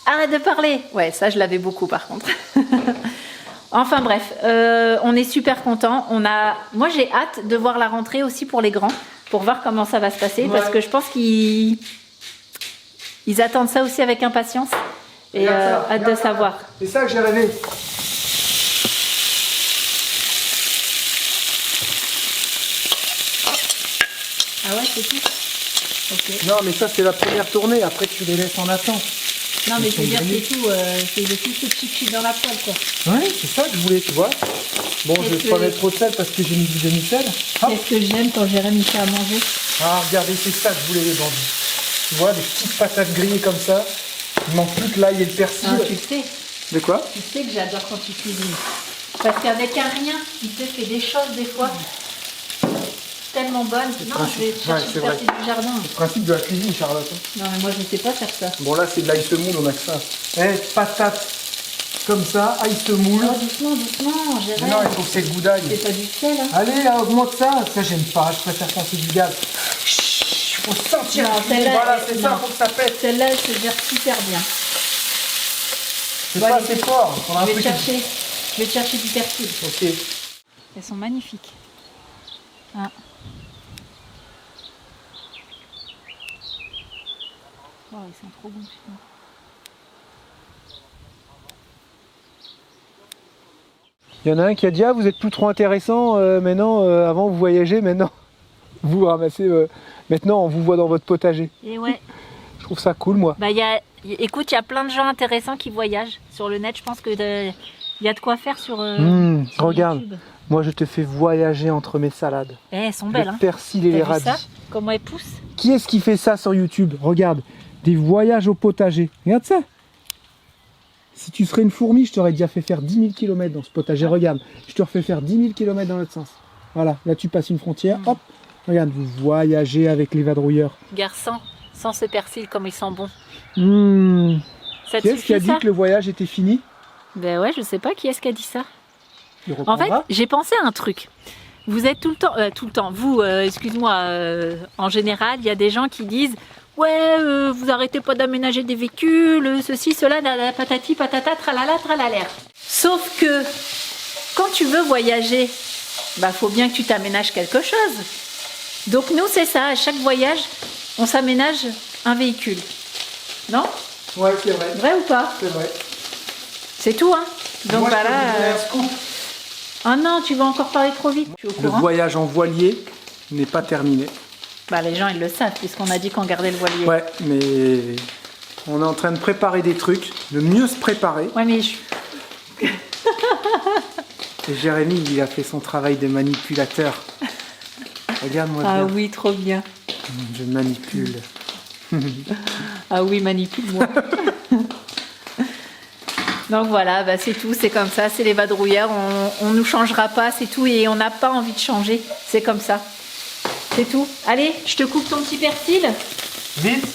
arrête de parler. Ouais, ça, je l'avais beaucoup, par contre. Enfin bref, on est super contents. Moi j'ai hâte de voir la rentrée aussi pour les grands, pour voir comment ça va se passer, parce que je pense qu'ils attendent ça aussi avec impatience et hâte de savoir. C'est ça que j'ai rêvé. Ah ouais, c'est tout. Ok. Non mais ça c'est la première tournée, après tu les laisses en attente. Non mais je veux dire c'est tout, c'est tout ce chichi dans la poêle quoi. Ouais, c'est ça que je voulais, tu vois. Bon, je vais pas mettre trop de sel parce que j'ai mis du demi-sel. Qu'est-ce que j'aime quand Jérémy fait à manger. Ah, regardez, c'est ça que je voulais les bandits. Tu vois, des petites patates grillées comme ça. Il manque plus que l'ail et le persil. Ah, tu le sais. De quoi? Tu sais que j'adore quand tu cuisines. Parce qu'avec un rien, il te fait des choses des fois tellement bonnes. Non, je vais chercher du persil du jardin. C'est le principe de la cuisine, Charlotte. Non, mais moi je ne sais pas faire ça. Bon, là, c'est de l'ail semoule, on a que ça. Patates comme ça, ail semoule. Oh, doucement, doucement, Jérémy. Non, il faut que c'est le goût d'ail. C'est pas du sel, hein. Allez, là, augmente ça. Ça, j'aime pas. Je préfère quand c'est du gaz. Il faut sentir. Non, celle-là, voilà, c'est ça, faut que ça pète. Celle-là, elle se gère super bien. C'est pas assez fort. Je vais te chercher du persil. Ok. Elles sont magnifiques. Ah. Oh, ils sont trop bons, putain. Il y en a un qui a dit, ah, vous êtes plus trop intéressant maintenant, avant vous voyagez, maintenant vous ramassez, maintenant on vous voit dans votre potager. Et ouais. Je trouve ça cool, moi. Bah, écoute, il y a plein de gens intéressants qui voyagent sur le net. Je pense que il y a de quoi faire sur regarde, YouTube. moi je te fais voyager entre mes salades. Elles sont belles, le hein. persil et les radis. Ça comment elles poussent? Qui est-ce qui fait ça sur YouTube? Regarde, des voyages au potager. Regarde ça. Si tu serais une fourmi, je t'aurais déjà fait faire 10 000 km dans ce potager. Regarde, je te refais faire 10 000 km dans l'autre sens. Voilà, là tu passes une frontière, hop. Regarde, vous voyagez avec les vadrouilleurs. Garçon, sans ce persil, comme ils sont bons. Ça te Qui est-ce qui a dit que le voyage était fini? Ben ouais, je sais pas qui est-ce qui a dit ça. En fait, j'ai pensé à un truc. Vous êtes tout le temps, vous, excuse-moi, en général, il y a des gens qui disent ouais, vous arrêtez pas d'aménager des véhicules, ceci, cela, patati, patata, tralala, tralala. Sauf que quand tu veux voyager, bah faut bien que tu t'aménages quelque chose. Donc nous, c'est ça, à chaque voyage, on s'aménage un véhicule. Non? Ouais, c'est vrai. Vrai ou pas? C'est vrai. C'est tout, hein. Donc moi, voilà. Ah non, tu vas encore parler trop vite. Je suis au Le courant. voyage en voilier n'est pas terminé. Bah les gens ils le savent puisqu'on a dit qu'on gardait le voilier. Ouais, mais on est en train de préparer des trucs, de mieux se préparer. Ouais mais Et Jérémy, il a fait son travail de manipulateur. Regarde-moi bien. Ah oui, trop bien. Je manipule. Ah oui, manipule-moi. Donc voilà, bah c'est tout, c'est comme ça, c'est les vadrouilleurs, on nous changera pas, c'est tout, et on n'a pas envie de changer, c'est comme ça. C'est tout. Allez, je te coupe ton petit persil. Vite.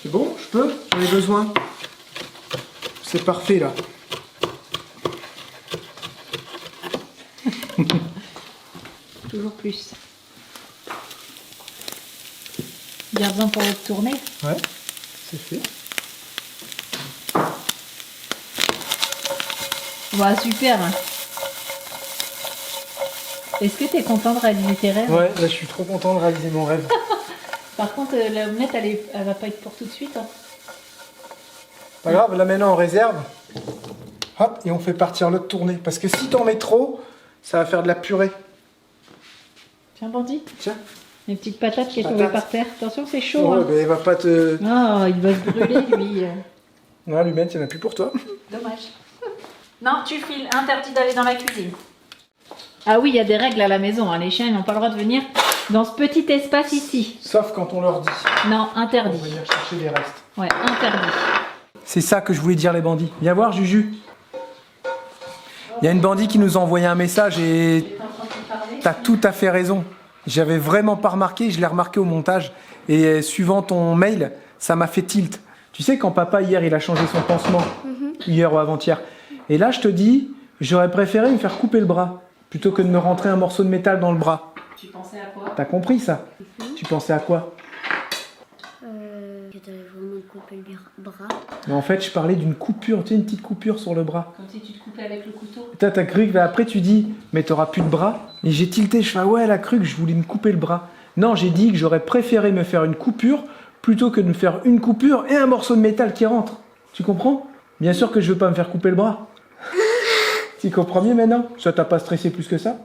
C'est bon, je peux? J'en ai besoin. C'est parfait là. Toujours plus. Garde-en pour votre tournée. Ouais, c'est fait. Bah super. Est-ce que tu es content de réaliser tes rêves? Ouais, là je suis trop content de réaliser mon rêve. Par contre, la omelette, elle va pas être pour tout de suite. Hein. Pas grave, là maintenant on réserve. Hop, et on fait partir l'autre tournée. Parce que si t'en mets trop, ça va faire de la purée. Tiens, Bandit. Tiens. Une petite patate qui est Patate. tombée par terre. Attention, c'est chaud. Ouais, hein. mais il va pas te... Oh, il va se brûler, lui. Non, lui mettre, il n'y en a plus pour toi. Dommage. Non, tu files. Interdit d'aller dans la cuisine. Ah oui, il y a des règles à la maison. Hein. Les chiens, ils n'ont pas le droit de venir dans ce petit espace ici. Sauf quand on leur dit. Non, On interdit. va venir chercher les restes. Ouais, interdit. C'est ça que je voulais dire les bandits. Viens voir Juju. Il y a une bandit qui nous a envoyé un message et t'as tout à fait raison. J'avais vraiment pas remarqué, je l'ai remarqué au montage. Et suivant ton mail, ça m'a fait tilt. Tu sais quand papa hier il a changé son pansement, hier ou avant-hier. Et là je te dis, j'aurais préféré me faire couper le bras plutôt que de me rentrer un morceau de métal dans le bras. Tu pensais à quoi? T'as compris ça? Tu pensais à quoi? Que t'avais vraiment coupé le bras. Mais en fait je parlais d'une coupure, tu sais une petite coupure sur le bras. Comme si tu te coupais avec le couteau. T'as cru que après tu dis mais t'auras plus de bras. Et j'ai tilté, je fais ah ouais elle a cru que je voulais me couper le bras. Non j'ai dit que j'aurais préféré me faire une coupure plutôt que de me faire une coupure et un morceau de métal qui rentre. Tu comprends? Bien sûr que je veux pas me faire couper le bras. Tu comprends mieux maintenant? Ça t'a pas stressé plus que ça?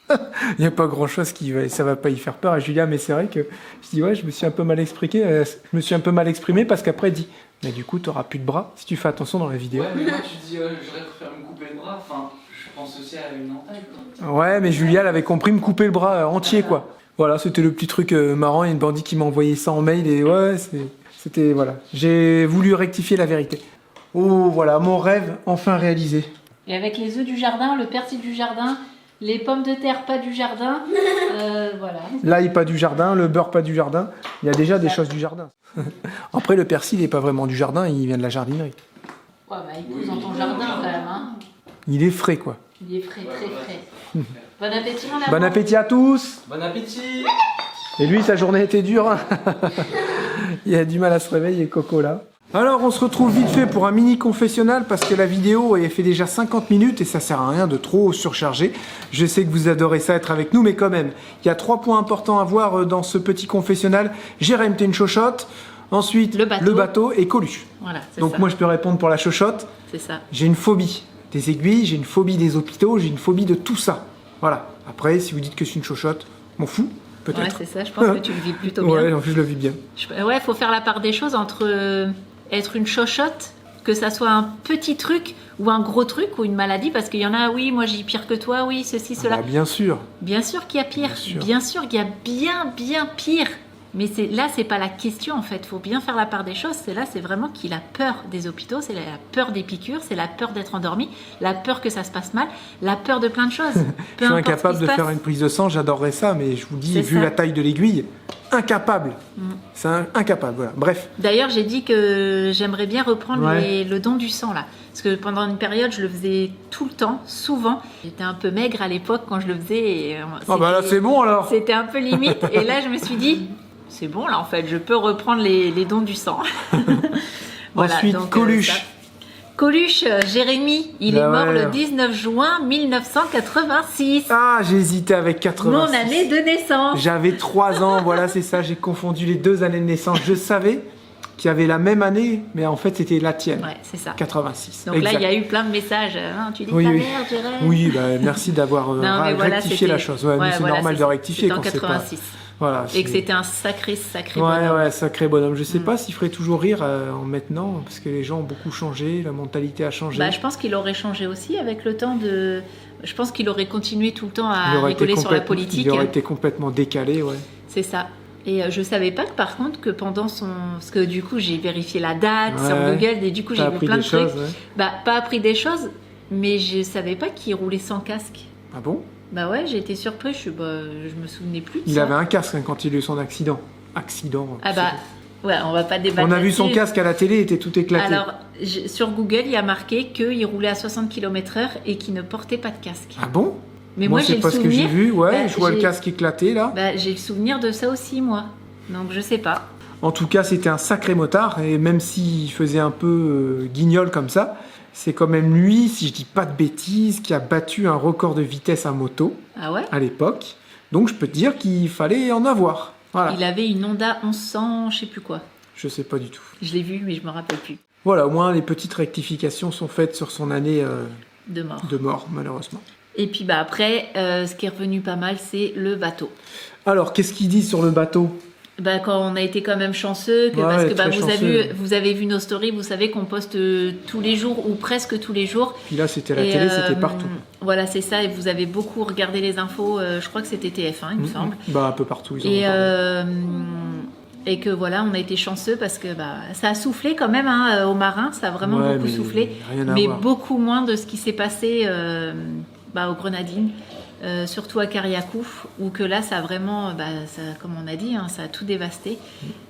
Il n'y a pas grand chose ça va pas y faire peur à Julia, mais c'est vrai que je dis ouais je me suis un peu mal exprimé parce qu'après elle dit mais du coup t'auras plus de bras si tu fais attention dans la vidéo. Ouais, mais moi tu dis, j'aurais préféré me couper le bras. Enfin, je pense aussi à une entaille. Quoi. Ouais, mais Julia, elle avait compris me couper le bras entier, quoi. Voilà, c'était le petit truc marrant. Il y a une bandit qui m'a envoyé ça en mail et ouais, c'était, voilà. J'ai voulu rectifier la vérité. Oh, voilà, mon rêve enfin réalisé. Et avec les œufs du jardin, le persil du jardin, les pommes de terre pas du jardin, voilà. L'ail pas du jardin, le beurre pas du jardin. Il y a déjà des choses du jardin. Après, le persil n'est pas vraiment du jardin, il vient de la jardinerie. Ouais, bah il pousse dans ton jardin quand même, hein. Il est frais, quoi. Il est frais, très frais. Bon appétit, mon amour. Bon appétit à tous. Bon appétit! Et lui, sa journée était dure. Hein. Il a du mal à se réveiller, Coco, là. Alors, on se retrouve vite fait pour un mini confessionnal parce que la vidéo elle fait déjà 50 minutes et ça sert à rien de trop surcharger. Je sais que vous adorez ça, être avec nous, mais quand même, il y a 3 points importants à voir dans ce petit confessionnal. Jérém, t'es une chochotte. Ensuite, Le bateau. et Coluche. Voilà, c'est Donc ça. moi, je peux répondre pour la chochotte. C'est ça. J'ai une phobie des aiguilles, j'ai une phobie des hôpitaux, j'ai une phobie de tout ça. Voilà. Après, si vous dites que c'est une chochotte, m'en fous, Ouais, peut-être. c'est ça, je pense que tu le vis plutôt bien. Ouais, en plus, je le vis bien. Ouais, faut faire la part des choses entre être une chochotte, que ça soit un petit truc ou un gros truc ou une maladie, parce qu'il y en a, oui, moi j'ai pire que toi, oui, ceci, cela. Bah, bien sûr. Bien sûr qu'il y a pire, Bien sûr. bien sûr qu'il y a bien pire. Mais là, c'est pas la question en fait. Faut bien faire la part des choses. C'est vraiment qu'il a peur des hôpitaux, c'est la peur des piqûres, c'est la peur d'être endormi, la peur que ça se passe mal, la peur de plein de choses. Je suis incapable de faire une prise de sang, j'adorerais ça, mais je vous dis, C'est vu ça. la taille de l'aiguille, incapable. C'est incapable, voilà. Bref. D'ailleurs, j'ai dit que j'aimerais bien reprendre Ouais. le don du sang là. Parce que pendant une période, je le faisais tout le temps, souvent. J'étais un peu maigre à l'époque quand je le faisais. Et, Oh bah là, c'est bon alors. C'était un peu limite. Et là, je me suis dit, c'est bon là en fait, je peux reprendre les dons du sang. Ensuite, donc, Coluche. ça. Coluche, Jérémy, il Bah est mort ouais. le 19 juin 1986. Ah, j'ai hésité avec 86. Mon année de naissance. J'avais 3 ans, voilà, c'est ça, j'ai confondu les 2 années de naissance. Je savais qu'il y avait la même année, mais en fait, c'était la tienne. Ouais, c'est ça. 86. Donc là, exact. il y a eu plein de messages. Hein, tu dis Oui, ta oui. mère, Jérémy. Oui, bah, merci d'avoir Non, mais voilà, rectifié la c'était- chose. Ouais, mais c'est voilà, normal de rectifier c'était en quand c'est pas... 86. Voilà, Et que c'est- c'était un sacré Ouais, bonhomme. ouais, sacré bonhomme. Je sais pas s'il ferait toujours rire en maintenant, parce que les gens ont beaucoup changé, la mentalité a changé. Bah, je pense qu'il aurait changé aussi avec le temps de. Je pense qu'il aurait continué tout le temps Il à aurait été rigoler sur la complètement- politique. Il aurait été complètement décalé, ouais. C'est ça. Et je savais pas que par contre que pendant son. Parce que du coup, j'ai vérifié la date Ouais, sur ouais. Google et du coup, j'ai T'as vu appris plein des de trucs. choses, ouais. Bah, pas appris des choses, mais je savais pas qu'il roulait sans casque. Ah bon? Bah ouais, j'ai été surprise. Je me souvenais plus de Il ça. avait un casque hein, quand il a eu son accident. Accident. Ah bah, ouais, on va pas débattre. On a vu son là-dessus. casque à la télé, il était tout éclaté. Alors, sur Google, il y a marqué qu'il roulait à 60 km/h et qu'il ne portait pas de casque. Ah bon? Mais moi, j'ai c'est le pas ce que j'ai souvenir. vu. Ouais, Bah, je vois le j'ai- casque éclaté là. Bah, j'ai le souvenir de ça aussi, moi. Donc, je sais pas. En tout cas, c'était un sacré motard. Et même s'il faisait un peu guignol comme ça, c'est quand même lui, si je dis pas de bêtises, qui a battu un record de vitesse à moto Ah ouais? à l'époque. Donc je peux te dire qu'il fallait en avoir. Voilà. Il avait une Honda 1100, je sais plus quoi. Je sais pas du tout. Je l'ai vu, mais je me rappelle plus. Voilà, au moins les petites rectifications sont faites sur son année de mort. de mort, malheureusement. Et puis bah après, ce qui est revenu pas mal, c'est le bateau. Alors, qu'est-ce qu'il dit sur le bateau? Bah, quand on a été quand même chanceux, que, parce que bah, vous avez vu nos stories, vous savez qu'on poste tous les jours ou presque tous les jours. Puis là, c'était à la télé, c'était partout. Voilà, c'est ça. Et vous avez beaucoup regardé les infos. Je crois que c'était TF1, il me semble. Bah, un peu partout. Et que voilà, on a été chanceux parce que bah, ça a soufflé quand même aux marins. Ça a vraiment beaucoup soufflé. Mais beaucoup moins de ce qui s'est passé aux Grenadines. Surtout à Kariakou, où que là, ça a vraiment, ça, comme on a dit, ça a tout dévasté.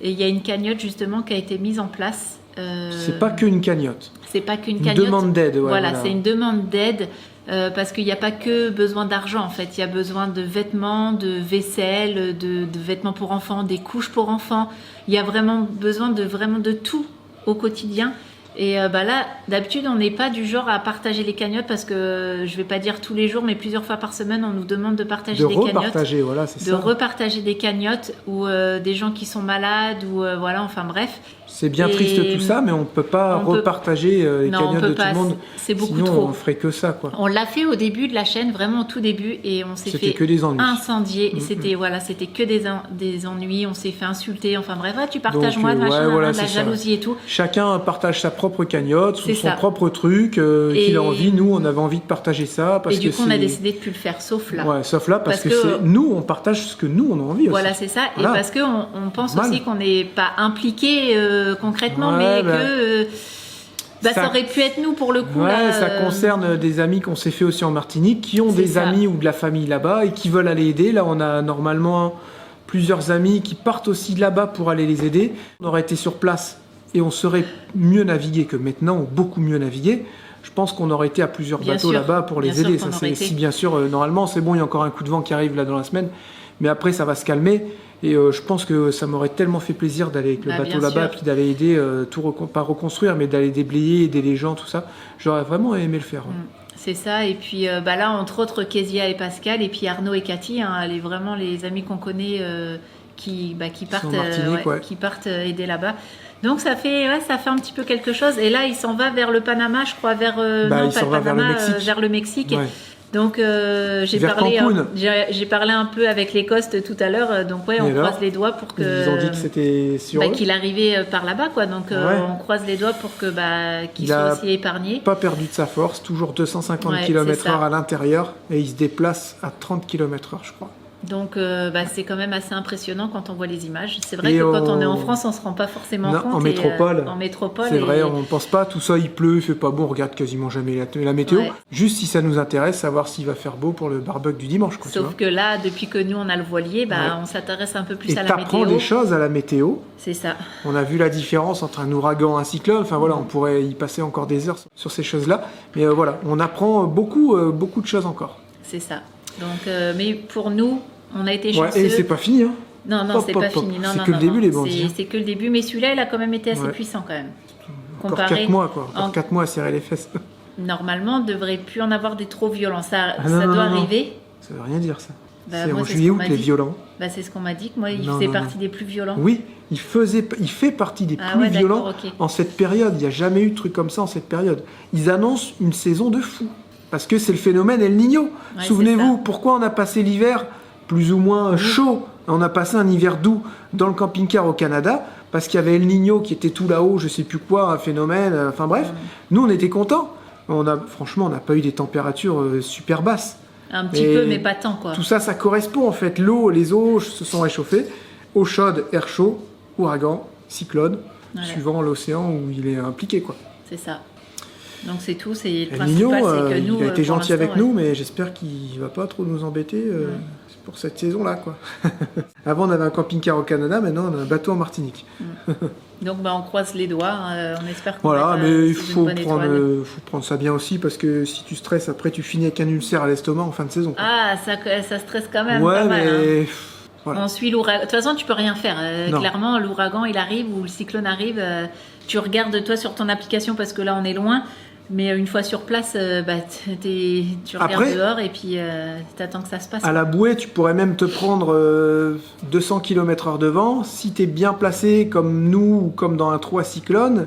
Et il y a une cagnotte justement qui a été mise en place. C'est pas qu'une cagnotte. C'est pas qu'une cagnotte. Une demande d'aide. Ouais, voilà, c'est une demande d'aide parce qu'il n'y a pas que besoin d'argent en fait. Il y a besoin de vêtements, de vaisselle, de vêtements pour enfants, des couches pour enfants. Il y a vraiment besoin de tout au quotidien. Et là, d'habitude, on n'est pas du genre à partager les cagnottes parce que je vais pas dire tous les jours, mais plusieurs fois par semaine, on nous demande de partager des cagnottes. Voilà, c'est ça. De repartager des cagnottes ou des gens qui sont malades ou voilà, enfin bref. C'est bien triste tout ça, mais on ne peut pas repartager les cagnottes de tout le monde. C'est beaucoup Sinon, trop. on ferait que ça, quoi. On l'a fait au début de la chaîne, vraiment au tout début, et on s'est fait que des ennuis. Incendier. C'était que des ennuis. On s'est fait insulter. Enfin bref, tu partages moi, machin, voilà, de la jalousie et tout. Chacun partage sa propre cagnotte, son propre truc qu'il a envie. Nous, on avait envie de partager ça parce et du coup, on a décidé de plus le faire, sauf là. Ouais, sauf là parce que c'est nous, on partage ce que nous on a envie. Voilà, aussi. c'est ça. Voilà. Et parce que on pense aussi qu'on n'est pas impliqué concrètement, mais que ça aurait pu être nous pour le coup. Ouais, là, ça concerne des amis qu'on s'est fait aussi en Martinique, qui ont des amis ou de la famille là-bas et qui veulent aller aider. Là, on a normalement plusieurs amis qui partent aussi de là-bas pour aller les aider. On aurait été sur place et on serait mieux navigué que maintenant, ou beaucoup mieux navigué. Je pense qu'on aurait été à plusieurs bateaux là-bas pour les aider. Ça, si bien sûr, normalement, c'est bon, il y a encore un coup de vent qui arrive là dans la semaine, mais après, ça va se calmer. Et je pense que ça m'aurait tellement fait plaisir d'aller avec le bateau là-bas, puis d'aller aider, pas reconstruire, mais d'aller déblayer, aider les gens, tout ça. J'aurais vraiment aimé le faire. Ouais. C'est ça, et puis là, entre autres, Kezia et Pascal, et puis Arnaud et Cathy, les vraiment les amis qu'on connaît qui partent aider là-bas. Donc ça fait un petit peu quelque chose. Et là, il s'en va vers le Panama, je crois, vers le Mexique. Ouais. Donc j'ai parlé un peu avec les Costes tout à l'heure. Donc on croise les doigts pour que ils ont dit que c'était sûr qu'il arrivait par là-bas, quoi. Donc on croise les doigts pour que qu'il soit aussi épargné. Pas perdu de sa force, toujours 250 km/h à l'intérieur et il se déplace à 30 km/h, je crois. Donc c'est quand même assez impressionnant quand on voit les images. C'est vrai que quand on est en France, on se rend pas forcément compte. En métropole, c'est vrai, on ne pense pas, tout ça, il pleut, il fait pas beau, on regarde quasiment jamais la météo. Ouais. Juste si ça nous intéresse, savoir s'il va faire beau pour le barbecue du dimanche. Quoi, sauf que là, depuis que nous on a le voilier, on s'intéresse un peu plus à la météo. Et t'apprends des choses à la météo. C'est ça. On a vu la différence entre un ouragan et un cyclone. Enfin voilà, on pourrait y passer encore des heures sur ces choses-là. Mais voilà, on apprend beaucoup de choses encore. C'est ça. Donc, mais pour nous, on a été chanceux. Et c'est pas fini, hein. Non, c'est pas fini. C'est que le début, les bandits. C'est que le début, mais celui-là, il a quand même été assez puissant, quand même. Encore 4 mois, quoi. Encore 4 mois à serrer les fesses. Normalement, on ne devrait plus en avoir des trop violents. Ça doit arriver. Ça veut rien dire, ça. C'est en juillet-août, les violents. C'est ce qu'on m'a dit, que moi, il faisait partie des plus violents. Oui, il fait partie des plus violents en cette période. Il n'y a jamais eu de truc comme ça en cette période. Ils annoncent une saison de fou. Parce que c'est le phénomène El Niño. Souvenez-vous, pourquoi on a passé l'hiver plus ou moins chaud. On a passé un hiver doux dans le camping-car au Canada parce qu'il y avait El Niño qui était tout là-haut, je sais plus quoi, un phénomène. Enfin bref, nous on était contents. Franchement, on n'a pas eu des températures super basses. Un petit peu, mais pas tant, quoi. Tout ça, ça correspond en fait. Les eaux se sont réchauffées. Eau chaude, air chaud, ouragan, cyclone, suivant l'océan où il est impliqué, quoi. C'est ça. Donc c'est tout, c'est le principal, c'est que nous... Il a été gentil avec nous, mais j'espère qu'il va pas trop nous embêter pour cette saison-là, quoi. Avant, on avait un camping-car au Canada, maintenant, on a un bateau en Martinique. Donc on croise les doigts, on espère qu'on mais il faut prendre ça bien aussi, parce que si tu stresses, après tu finis avec un ulcère à l'estomac en fin de saison, quoi. Ah, ça stresse quand même pas mal. Mais... Voilà. On suit l'ouragan. De toute façon, tu peux rien faire. Clairement, l'ouragan, il arrive ou le cyclone arrive. Tu regardes toi sur ton application parce que là, on est loin. Mais une fois sur place, tu regardes dehors et puis t'attends que ça se passe. À la bouée, tu pourrais même te prendre 200 km/h de vent. Si tu es bien placé comme nous ou comme dans un trou à cyclone,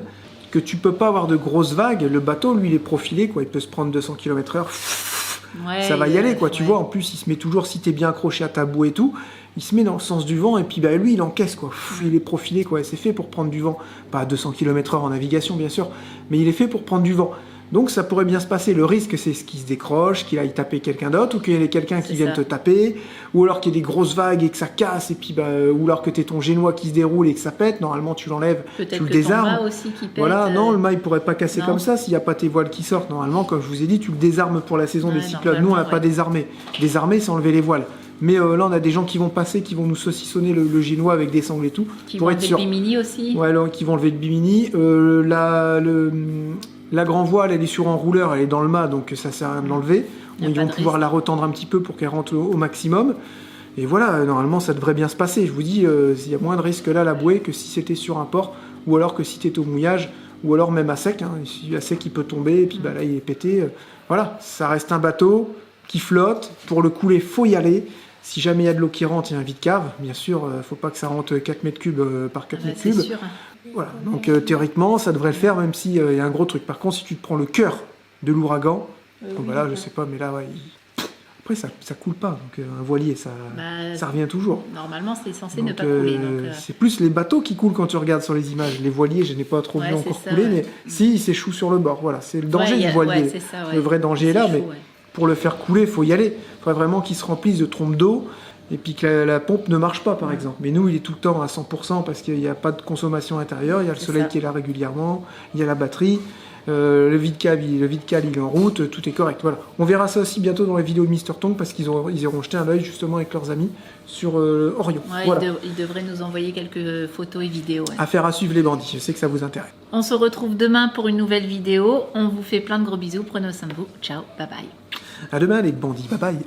que tu peux pas avoir de grosses vagues. Le bateau, lui, il est profilé, quoi. Il peut se prendre 200 km/h. Ouais, Ça va y aller, quoi. Tu ouais. vois, en plus, il se met toujours, si t'es bien accroché à ta bouée et tout, il se met dans le sens du vent, et puis bah, lui, il encaisse, quoi. Il est profilé, quoi. C'est fait pour prendre du vent. Pas à 200 km/h en navigation, bien sûr, mais il est fait pour prendre du vent. Donc ça pourrait bien se passer. Le risque, c'est qu'il se décroche, qu'il aille taper quelqu'un d'autre, ou qu'il y ait quelqu'un qui vienne te taper, ou alors qu'il y ait des grosses vagues et que ça casse, et puis ou alors que t'aies ton génois qui se déroule et que ça pète. Normalement, tu l'enlèves, tu le désarmes. Peut-être que ton mât aussi qui pète. Voilà, non, le mât, il pourrait pas casser non. comme ça s'il n'y a pas tes voiles qui sortent. Normalement, comme je vous ai dit, tu le désarmes pour la saison des cyclones. Nous, on l'a pas désarmé. Désarmer, c'est enlever les voiles. Mais là, on a des gens qui vont passer, qui vont nous saucissonner le génois avec des sangles et tout. Qui vont enlever le bimini aussi. Ouais, là, qui vont enlever le bimini. La grand voile, elle est sur enrouleur, elle est dans le mât, donc ça sert à rien de l'enlever. Ils vont pouvoir la retendre un petit peu pour qu'elle rentre au maximum. Et voilà, normalement, ça devrait bien se passer. Je vous dis, il y a moins de risque là, la bouée, que si c'était sur un port, ou alors que si tu es au mouillage, ou alors même à sec. Hein. À sec, il peut tomber, et puis là, il est pété. Voilà, ça reste un bateau qui flotte. Pour le couler, faut y aller. Si jamais il y a de l'eau qui rentre, il y a un vide-cave. Bien sûr, faut pas que ça rentre 4 mètres cubes par 4 mètres cubes. Sûr. Voilà, donc théoriquement, ça devrait le faire, même s'il y a un gros truc. Par contre, si tu te prends le cœur de l'ouragan, voilà, je sais pas, mais là, ouais, après, ça coule pas. Donc un voilier, ça revient toujours. Normalement, c'est censé ne pas couler. C'est plus les bateaux qui coulent quand tu regardes sur les images. Les voiliers, je n'ai pas trop vu encore couler, mais si, il s'échoue sur le bord. Voilà, c'est le danger du voilier. Le vrai danger est là, mais pour le faire couler, il faut y aller. Il faudrait vraiment qu'il se remplisse de trompes d'eau. Et puis que la pompe ne marche pas, par exemple. Mais nous, il est tout le temps à 100% parce qu'il n'y a pas de consommation intérieure, il y a le soleil qui est là régulièrement, il y a la batterie, le vide-cale, il est en route, tout est correct. Voilà. On verra ça aussi bientôt dans les vidéos de Mister Tongue parce qu'ils iront jeter un œil justement avec leurs amis sur Orion. Ouais, voilà. Ils devraient nous envoyer quelques photos et vidéos. Ouais. Affaire à suivre les bandits, je sais que ça vous intéresse. On se retrouve demain pour une nouvelle vidéo. On vous fait plein de gros bisous, prenez soin de vous. Ciao, bye bye. À demain les bandits, bye bye.